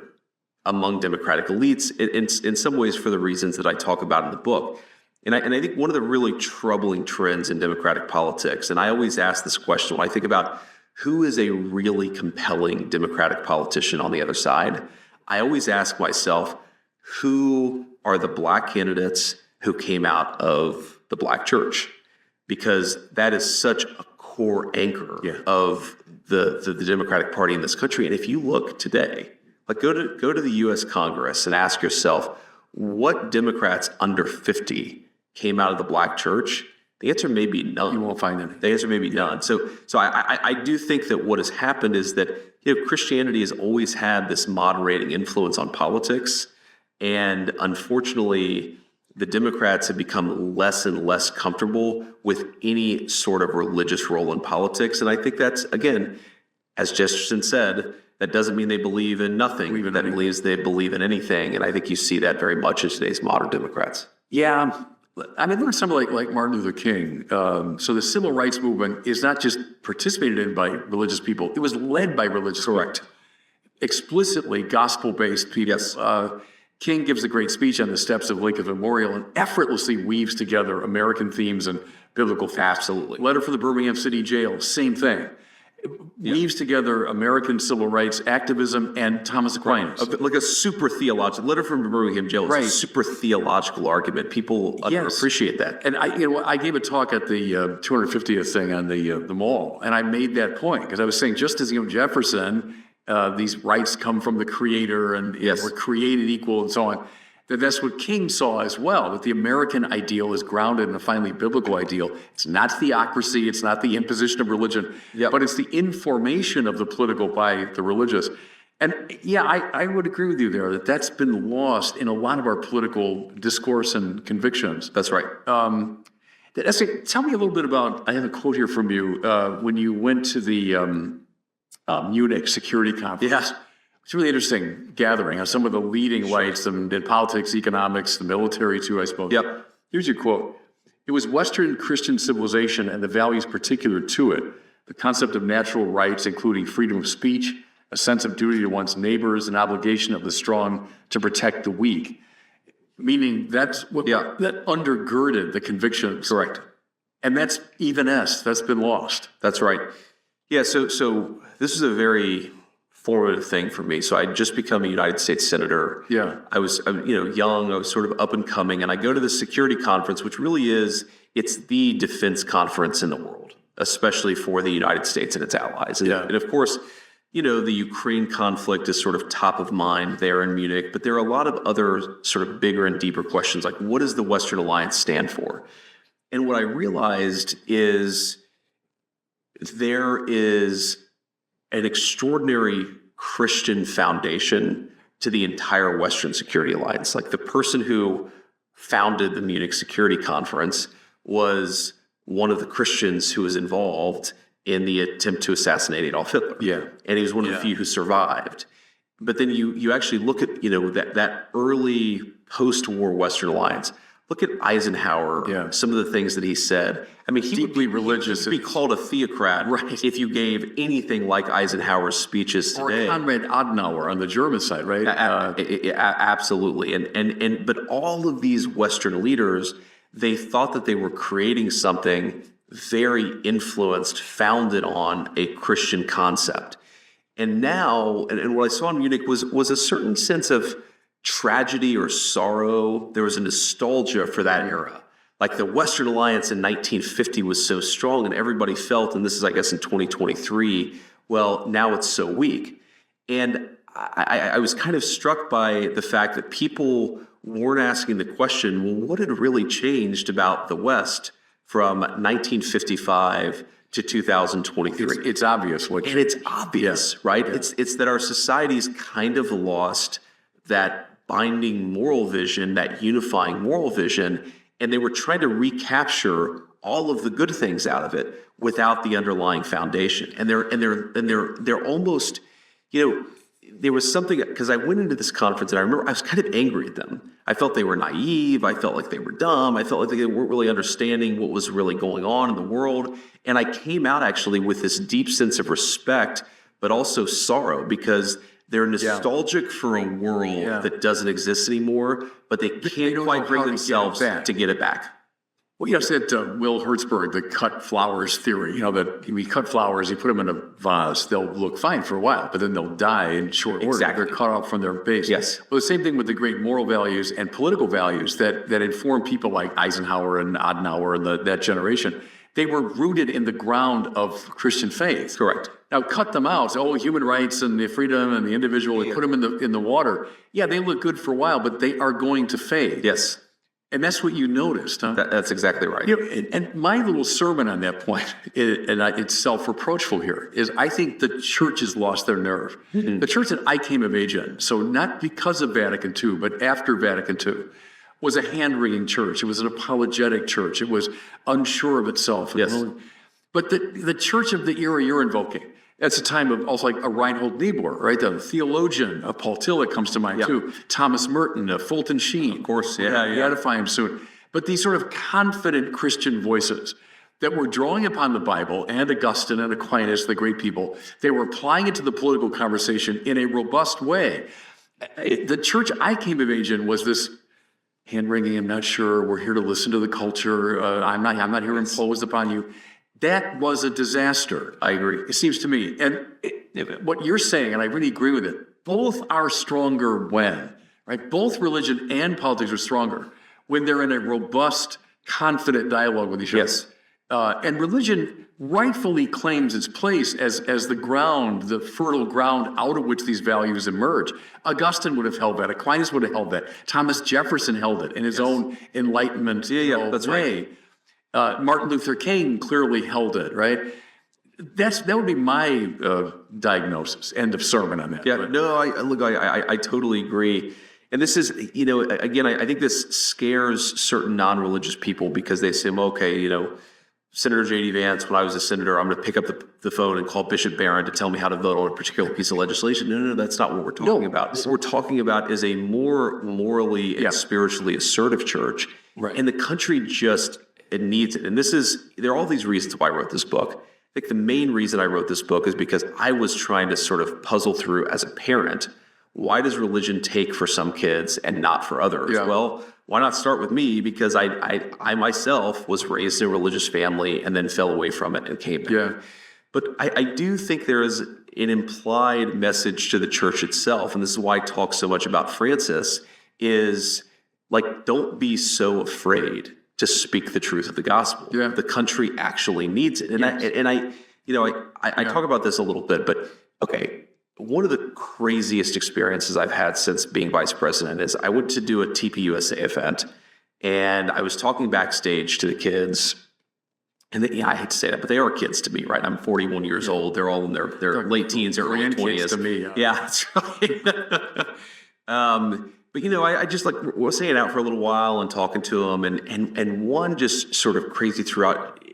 among Democratic elites, in some ways for the reasons that I talk about in the book. And I think one of the really troubling trends in Democratic politics, and I always ask this question when I think about who is a really compelling Democratic politician on the other side, I always ask myself, who are the black candidates who came out of the black church? Because that is such a core anchor of the Democratic Party in this country. And if you look today, like go to the U.S. Congress and ask yourself, what Democrats under 50 came out of the black church? The answer may be none. You won't find any. The answer may be none. So I do think that what has happened is that Christianity has always had this moderating influence on politics, and unfortunately, the Democrats have become less and less comfortable with any sort of religious role in politics. And I think that's, again, as Chesterton said, that doesn't mean they believe in nothing. That means they believe in anything. And I think you see that very much in today's modern Democrats. Yeah. I mean, there's somebody like Martin Luther King. So the civil rights movement is not just participated in by religious people. It was led by religious Correct. people. Explicitly gospel-based people. Yes. King gives a great speech on the steps of Lincoln Memorial and effortlessly weaves together American themes and biblical themes. Absolutely. Letter from the Birmingham City Jail, same thing. Weaves together American civil rights activism and Thomas Aquinas. Like a super theological letter from Birmingham Jail is a super theological argument. People appreciate that. And I gave a talk at the 250th thing on the mall, and I made that point because I was saying, just as Jefferson, these rights come from the Creator and we're created equal and so on. That's what King saw as well, that the American ideal is grounded in a finally biblical ideal. It's not theocracy, it's not the imposition of religion, but it's the information of the political by the religious. And I would agree with you there that's been lost in a lot of our political discourse and convictions. That's right. Tell me a little bit about, I have a quote here from you, when you went to the Munich Security Conference. It's a really interesting gathering. Some of the leading lights in politics, economics, the military too, I suppose. Here's your quote. It was Western Christian civilization and the values particular to it, the concept of natural rights, including freedom of speech, a sense of duty to one's neighbors, an obligation of the strong to protect the weak. Meaning that's what that undergirded the convictions. Correct. And that's that's been lost. That's right. Yeah, so this is a very formative thing for me. So I'd just become a United States Senator. I was young, I was sort of up and coming, and I go to the security conference, which really it's the defense conference in the world, especially for the United States and its allies. And of course, the Ukraine conflict is sort of top of mind there in Munich, but there are a lot of other sort of bigger and deeper questions, like what does the Western Alliance stand for? And what I realized is there is an extraordinary Christian foundation to the entire Western Security Alliance. Like the person who founded the Munich Security Conference was one of the Christians who was involved in the attempt to assassinate Adolf Hitler. And he was one of the few who survived. But then you actually look at that early post-war Western Alliance. look at Eisenhower, Yeah. some of the things that he said. I mean, he Deeply religious. He would be called a theocrat if you gave anything like Eisenhower's speeches Or today. Konrad Adenauer on the German side, right? Absolutely. But all of these Western leaders, they thought that they were creating something very influenced, founded on a Christian concept. And now, and what I saw in Munich was a certain sense of tragedy or sorrow. There was a nostalgia for that era. Like the Western Alliance in 1950 was so strong, and everybody felt, and this is, I guess, in 2023, well, now it's so weak. And I was kind of struck by the fact that people weren't asking the question, well, what had really changed about the West from 1955 to 2023? It's obvious. And it's obvious, right? Yeah. It's that our society's kind of lost that binding moral vision, that unifying moral vision, and they were trying to recapture all of the good things out of it without the underlying foundation. And they're almost, there was something, because I went into this conference and I remember I was kind of angry at them. I felt they were naive. I felt like they were dumb. I felt like they weren't really understanding what was really going on in the world. And I came out actually with this deep sense of respect, but also sorrow, because they're nostalgic for a world that doesn't exist anymore, but they can't quite bring themselves to get it back. Well, you said Will Hertzberg, the cut flowers theory, that we cut flowers, you put them in a vase, they'll look fine for a while, but then they'll die in short order. Exactly. They're cut off from their base. Yes. Well, the same thing with the great moral values and political values that inform people like Eisenhower and Adenauer and that generation. They were rooted in the ground of Christian faith. Correct. Now, cut them out. So, human rights and the freedom and the individual, and put them in the water. Yeah, they look good for a while, but they are going to fade. Yes. And that's what you noticed, huh? That's exactly right. And my little sermon on that point, it's self-reproachful here, is I think the church has lost their nerve. Mm-hmm. The church that I came of age in, so not because of Vatican II, but after Vatican II, was a hand-wringing church. It was an apologetic church. It was unsure of itself. Yes. But the church of the era you're invoking, that's a time of also like a Reinhold Niebuhr, right? The theologian, Paul Tillich comes to mind too. Thomas Merton, Fulton Sheen. Of course, You edify him soon. But these sort of confident Christian voices that were drawing upon the Bible and Augustine and Aquinas, the great people, they were applying it to the political conversation in a robust way. The church I came of age in was this hand-wringing, I'm not sure, we're here to listen to the culture, I'm not here imposed upon you. That was a disaster. I agree. It seems to me. And what you're saying, and I really agree with it, both are stronger when, right? Both religion and politics are stronger when they're in a robust, confident dialogue with each other. Yes. And religion rightfully claims its place as the ground, the fertile ground out of which these values emerge. Augustine would have held that. Aquinas would have held that. Thomas Jefferson held it in his own Enlightenment that's way. right. Martin Luther King clearly held it, right? That would be my diagnosis. End of sermon on that. Yeah, no, I totally agree. And this is, again, I think this scares certain non-religious people because they say, okay, Senator JD Vance, when I was a senator, I'm going to pick up the phone and call Bishop Barron to tell me how to vote on a particular piece of legislation. No, that's not what we're talking about. What we're talking about is a more morally and spiritually assertive church. Right. And the country it needs it. And there are all these reasons why I wrote this book. I think the main reason I wrote this book is because I was trying to sort of puzzle through as a parent, why does religion take for some kids and not for others? Yeah. Well, why not start with me? Because I myself was raised in a religious family and then fell away from it and came back. Yeah. But I do think there is an implied message to the church itself, and this is why I talk so much about Francis, is like, don't be so afraid to speak the truth of the gospel. Yeah. The country actually needs it. And I talk about this a little bit, but okay, one of the craziest experiences I've had since being vice president is I went to do a TPUSA event, and I was talking backstage to the kids. And I hate to say that, but they are kids to me, right? I'm 41 years old. They're all in their late teens or early 20s. To me, yeah, that's right. But I just was hanging out for a little while and talking to them, and one just sort of crazy throughout.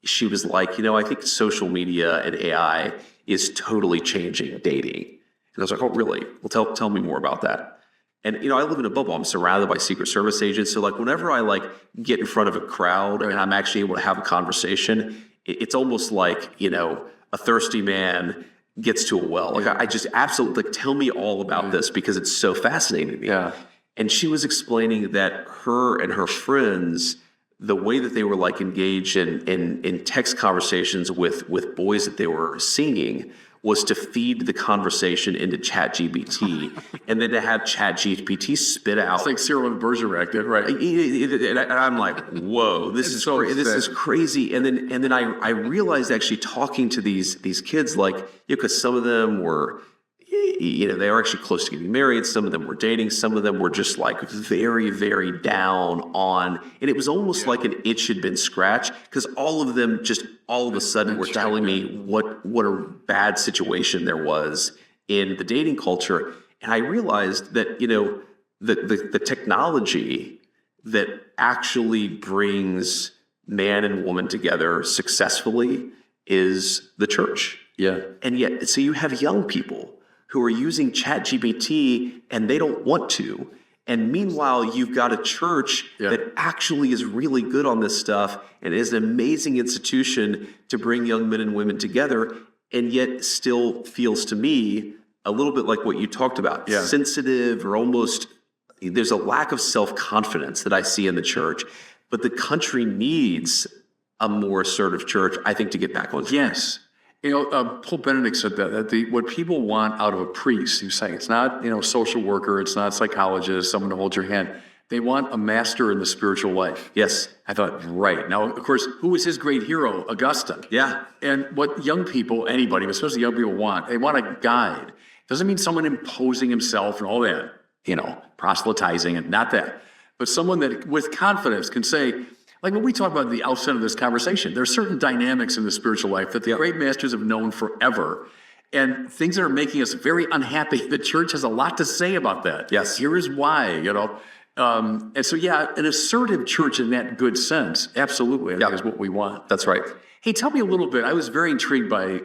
She was like, I think social media and AI is totally changing dating. And I was like, oh, really? Well, tell me more about that. And, I live in a bubble. I'm surrounded by Secret Service agents. So like whenever I like get in front of a crowd and I'm actually able to have a conversation, it's almost like, a thirsty man gets to a well. Like I just absolutely like, tell me all about this because it's so fascinating to me. Yeah. And she was explaining that her and her friends, the way that they were like engaged in text conversations with boys that they were seeing was to feed the conversation into ChatGPT and then to have ChatGPT spit out. It's like Cyril and Bergerac did, right? And I'm like, whoa, this is crazy. And then I realized actually talking to these kids, like, because some of them were, they were actually close to getting married. Some of them were dating. Some of them were just like very, very down on, and it was almost like an itch had been scratched because all of them just all of a sudden were telling me what a bad situation there was in the dating culture. And I realized that, the technology that actually brings man and woman together successfully is the church. Yeah. And yet, so you have young people who are using ChatGPT and they don't want to. And meanwhile, you've got a church that actually is really good on this stuff and is an amazing institution to bring young men and women together, and yet still feels to me a little bit like what you talked about, sensitive or almost, there's a lack of self-confidence that I see in the church. But the country needs a more assertive church, I think, to get back on track. Yes. Pope Benedict said that what people want out of a priest, he was saying, it's not, social worker, it's not psychologist, someone to hold your hand. They want a master in the spiritual life. Yes. I thought, right. Now, of course, who was his great hero? Augustine. Yeah. And what young people, anybody, but especially young people want, they want a guide. Doesn't mean someone imposing himself and all that, proselytizing and not that. But someone that with confidence can say, like when we talk about the outset of this conversation, there are certain dynamics in the spiritual life that the great masters have known forever, and things that are making us very unhappy. The church has a lot to say about that. Yes. Here is why, and so, an assertive church in that good sense, absolutely, I think is what we want. That's right. Hey, tell me a little bit. I was very intrigued by,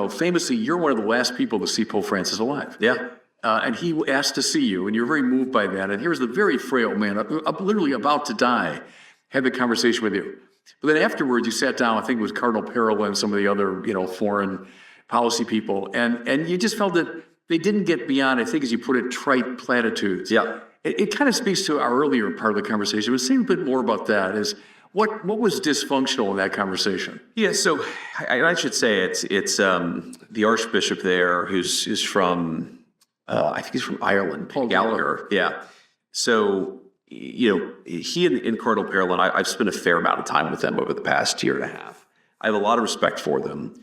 famously, you're one of the last people to see Pope Francis alive. Yeah. And he asked to see you, and you're very moved by that. And here's the very frail man, literally about to die, had the conversation with you. But then afterwards, you sat down, I think it was Cardinal Parolin and some of the other, foreign policy people, and you just felt that they didn't get beyond, I think as you put it, trite platitudes. Yeah. It kind of speaks to our earlier part of the conversation, but say a bit more about that. Is what was dysfunctional in that conversation? Yeah, so I should say it's the Archbishop there who's from, I think he's from Ireland, Paul Gallagher. Yeah. So, he and Cardinal Parolin, I've spent a fair amount of time with them over the past year and a half. I have a lot of respect for them.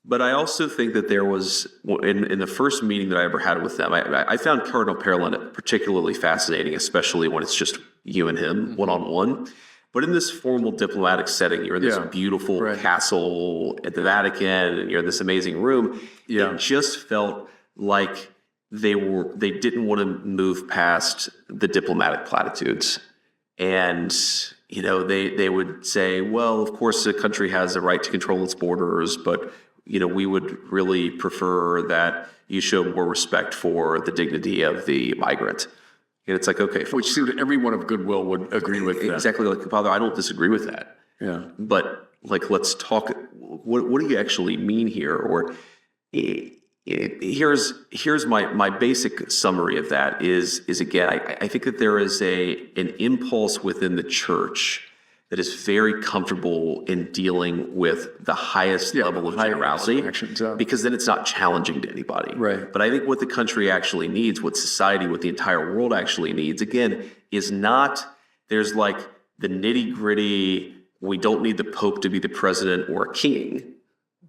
But I also think that there was, in the first meeting that I ever had with them, I found Cardinal Parolin particularly fascinating, especially when it's just you and him, one-on-one. But in this formal diplomatic setting, you're in this beautiful castle at the Vatican, and you're in this amazing room. It just felt like they didn't want to move past the diplomatic platitudes. And, they would say, well, of course, the country has a right to control its borders, but we would really prefer that you show more respect for the dignity of the migrant. And it's like, okay. Which seemed everyone of goodwill would agree with that. Exactly. Like, Father, I don't disagree with that. Yeah. But, let's talk. What do you actually mean here? Or here's my basic summary of that is again, I think that there is an impulse within the church that is very comfortable in dealing with the highest level of generality, because then it's not challenging to anybody. Right. But I think what the country actually needs, what society, what the entire world actually needs, again, is not, there's like the nitty gritty, we don't need the Pope to be the president or a king,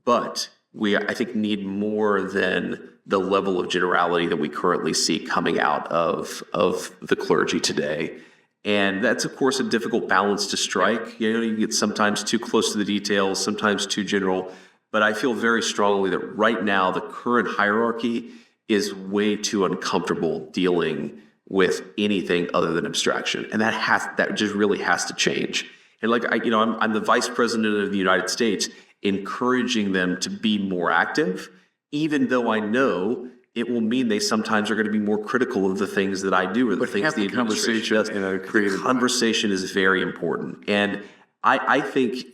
but we, I think, need more than the level of generality that we currently see coming out of the clergy today. And that's, of course, a difficult balance to strike. You get sometimes too close to the details, sometimes too general. But I feel very strongly that right now the current hierarchy is way too uncomfortable dealing with anything other than abstraction, and that just really has to change. And I'm the Vice President of the United States, encouraging them to be more active, even though I know it will mean they sometimes are going to be more critical of the things that I do or the things have the the conversation administration does. in a creative way. Conversation is very important. And I think,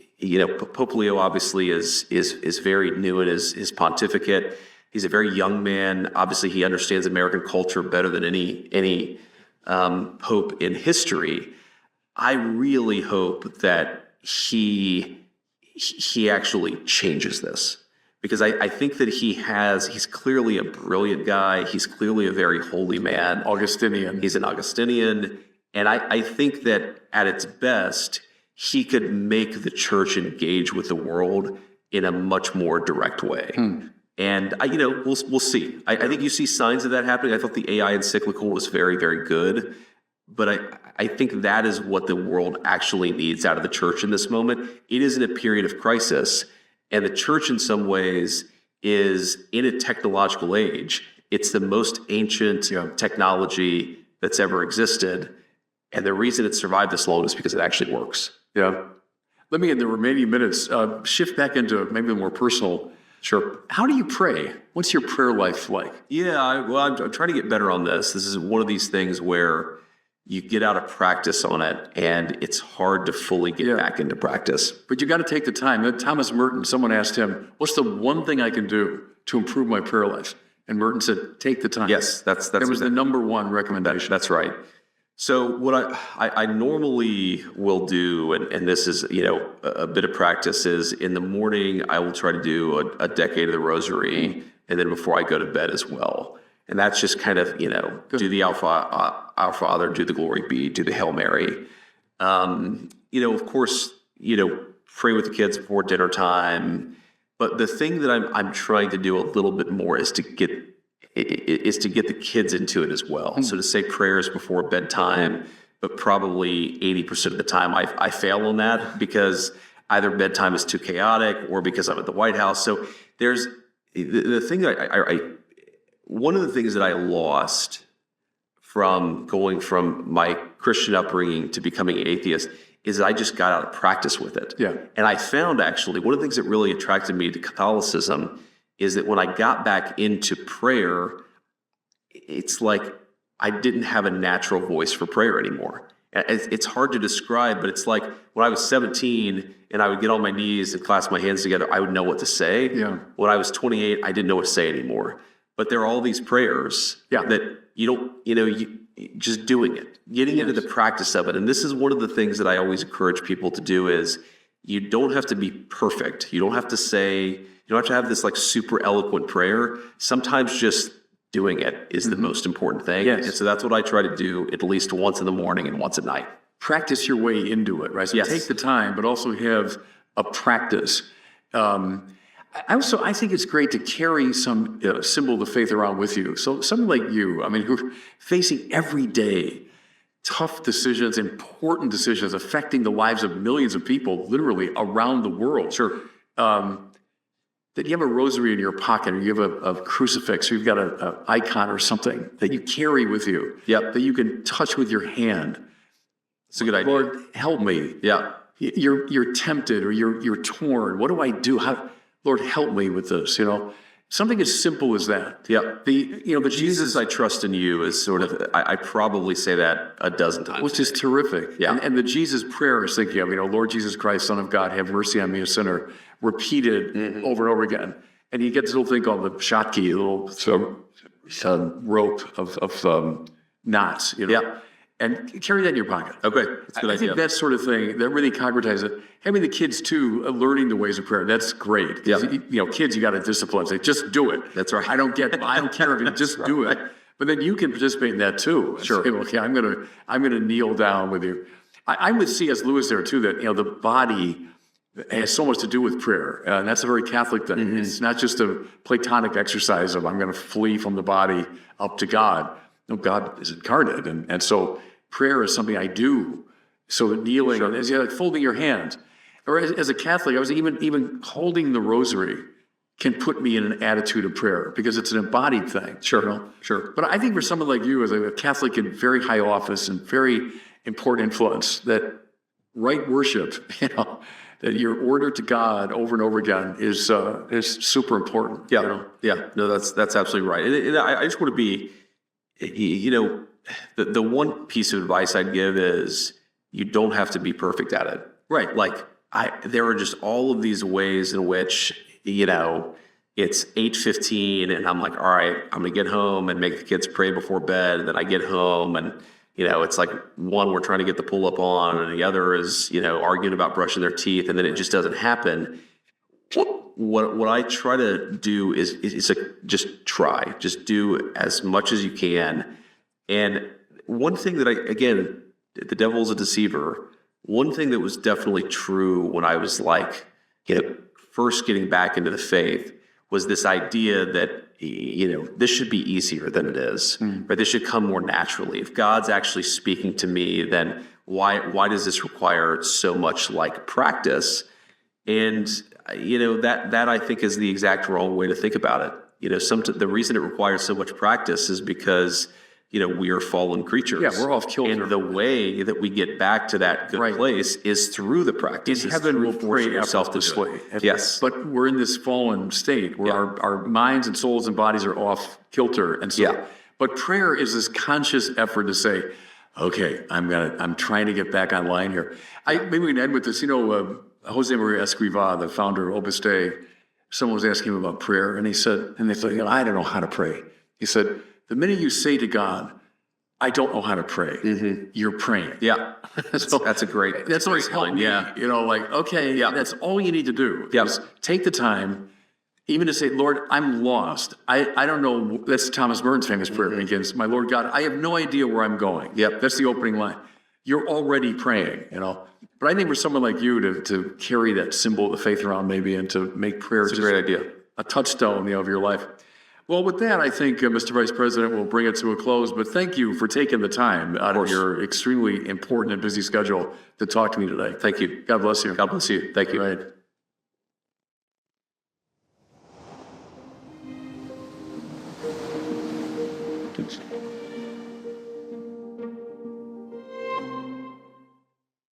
Pope Leo obviously is very new in his pontificate. He's a very young man. Obviously, he understands American culture better than any pope in history. I really hope that he actually changes this, because I think that he's clearly a brilliant guy. He's clearly a very holy man. Augustinian. He's an Augustinian. And I think that at its best, he could make the church engage with the world in a much more direct way. And we'll see. I think you see signs of that happening. I thought the AI encyclical was very, very good, but I think that is what the world actually needs out of the church in this moment. It is in a period of crisis, and the church in some ways is in a technological age. It's the most ancient technology that's ever existed, and the reason it survived this long is because it actually works. Yeah. Let me, in the remaining minutes, shift back into maybe a more personal. Sure. How do you pray? What's your prayer life like? Yeah, I'm trying to get better on this. This is one of these things where you get out of practice on it, and it's hard to fully get back into practice. But you got to take the time. Thomas Merton, someone asked him, what's the one thing I can do to improve my prayer life? And Merton said, take the time. Yes, that's That was the number one recommendation. That's right. So what I normally will do, and this is a bit of practice, is in the morning I will try to do a decade of the Rosary, and then before I go to bed as well. And that's just kind of do the Our Father, do the Glory Be, do the Hail Mary. Of course, pray with the kids before dinner time. But the thing that I'm trying to do a little bit more is to get the kids into it as well. So to say prayers before bedtime, but probably 80% of the time I fail on that because either bedtime is too chaotic or because I'm at the White House. So there's the thing that one of the things that I lost from going from my Christian upbringing to becoming an atheist is that I just got out of practice with it. Yeah. And I found actually one of the things that really attracted me to Catholicism is that when I got back into prayer, it's like I didn't have a natural voice for prayer anymore. It's hard to describe, but it's like when I was 17 and I would get on my knees and clasp my hands together, I would know what to say. Yeah. When I was 28, I didn't know what to say anymore. But there are all these prayers that you just doing it, getting into the practice of it. And this is one of the things that I always encourage people to do is you don't have to be perfect. You don't have to have this like super eloquent prayer. Sometimes just doing it is the most important thing. Yes. And so that's what I try to do at least once in the morning and once at night. Practice your way into it, right? So take the time, but also have a practice. I think it's great to carry some symbol of the faith around with you. So someone like you, who are facing every day tough decisions, important decisions affecting the lives of millions of people, literally around the world. Sure. That you have a rosary in your pocket, or you have a crucifix, or you've got an icon or something that you carry with you, that you can touch with your hand. It's a good idea. Lord, help me. Yeah. You're tempted, or you're torn. What do I do? Lord, help me with this. Something as simple as that. Yeah. The Jesus, I trust in you is sort of, I probably say that a dozen times. Which is terrific. Yeah. And the Jesus prayer is thinking of, Lord Jesus Christ, Son of God, have mercy on me, a sinner, repeated over and over again. And you get this little thing called the shotki, a little rope of knots. Yeah. And carry that in your pocket. Okay, that's a good idea. I think that sort of thing, that really concretizes it. Having the kids, too, learning the ways of prayer, that's great. Yeah. Kids, you got to discipline. Say, just do it. That's right. I don't care if you just do it. But then you can participate in that, too. Sure. Say, okay, I'm gonna kneel down with you. I'm with C.S. Lewis there, too, that, the body has so much to do with prayer. And that's a very Catholic thing. It's not just a Platonic exercise of I'm going to flee from the body up to God. No, God is incarnate. And so prayer is something I do. So that kneeling, as like folding your hands. Or as a Catholic, I was even holding the rosary can put me in an attitude of prayer because it's an embodied thing. Sure. But I think for someone like you, as a Catholic in very high office and very important influence, that right worship, that your order to God over and over again is super important. Yeah, you know? yeah, no, that's absolutely right. And I just want to be, the one piece of advice I'd give is you don't have to be perfect at it. Right. Like there are just all of these ways in which, it's 8:15 and I'm like, all right, I'm gonna get home and make the kids pray before bed. And then I get home and, it's like one, we're trying to get the pull up on, and the other is, arguing about brushing their teeth, and then it just doesn't happen. What I try to do is just try, just do as much as you can. And one thing that again, the devil's a deceiver. One thing that was definitely true when I was like, first getting back into the faith was this idea that, this should be easier than it is, right? This should come more naturally. If God's actually speaking to me, then why does this require so much like practice? And, that I think is the exact wrong way to think about it. The reason it requires so much practice is because, we are fallen creatures. Yeah, we're off kilter. And the way that we get back to that good place is through the practice. In heaven, we'll pray effortlessly. Yes. But we're in this fallen state where our minds and souls and bodies are off kilter. And so, but prayer is this conscious effort to say, okay, I'm trying to get back online here. Maybe we can end with this. Jose Maria Escrivá, the founder of Opus Dei, someone was asking him about prayer, and they said, I don't know how to pray. He said, the minute you say to God, I don't know how to pray, you're praying. Yeah. So that's a great, that's always helped me. Yeah. Okay, that's all you need to do. Is take the time, even to say, Lord, I'm lost. I don't know. That's Thomas Merton's famous prayer begins, my Lord God, I have no idea where I'm going. Yep. That's the opening line. You're already praying, But I think for someone like you to carry that symbol of the faith around maybe and to make prayer a great idea. A touchstone, of your life. Well, with that, I think, Mr. Vice President, we'll bring it to a close. But thank you for taking the time out of your extremely important and busy schedule to talk to me today. Thank you. God bless you. God bless you. Thank you. Right.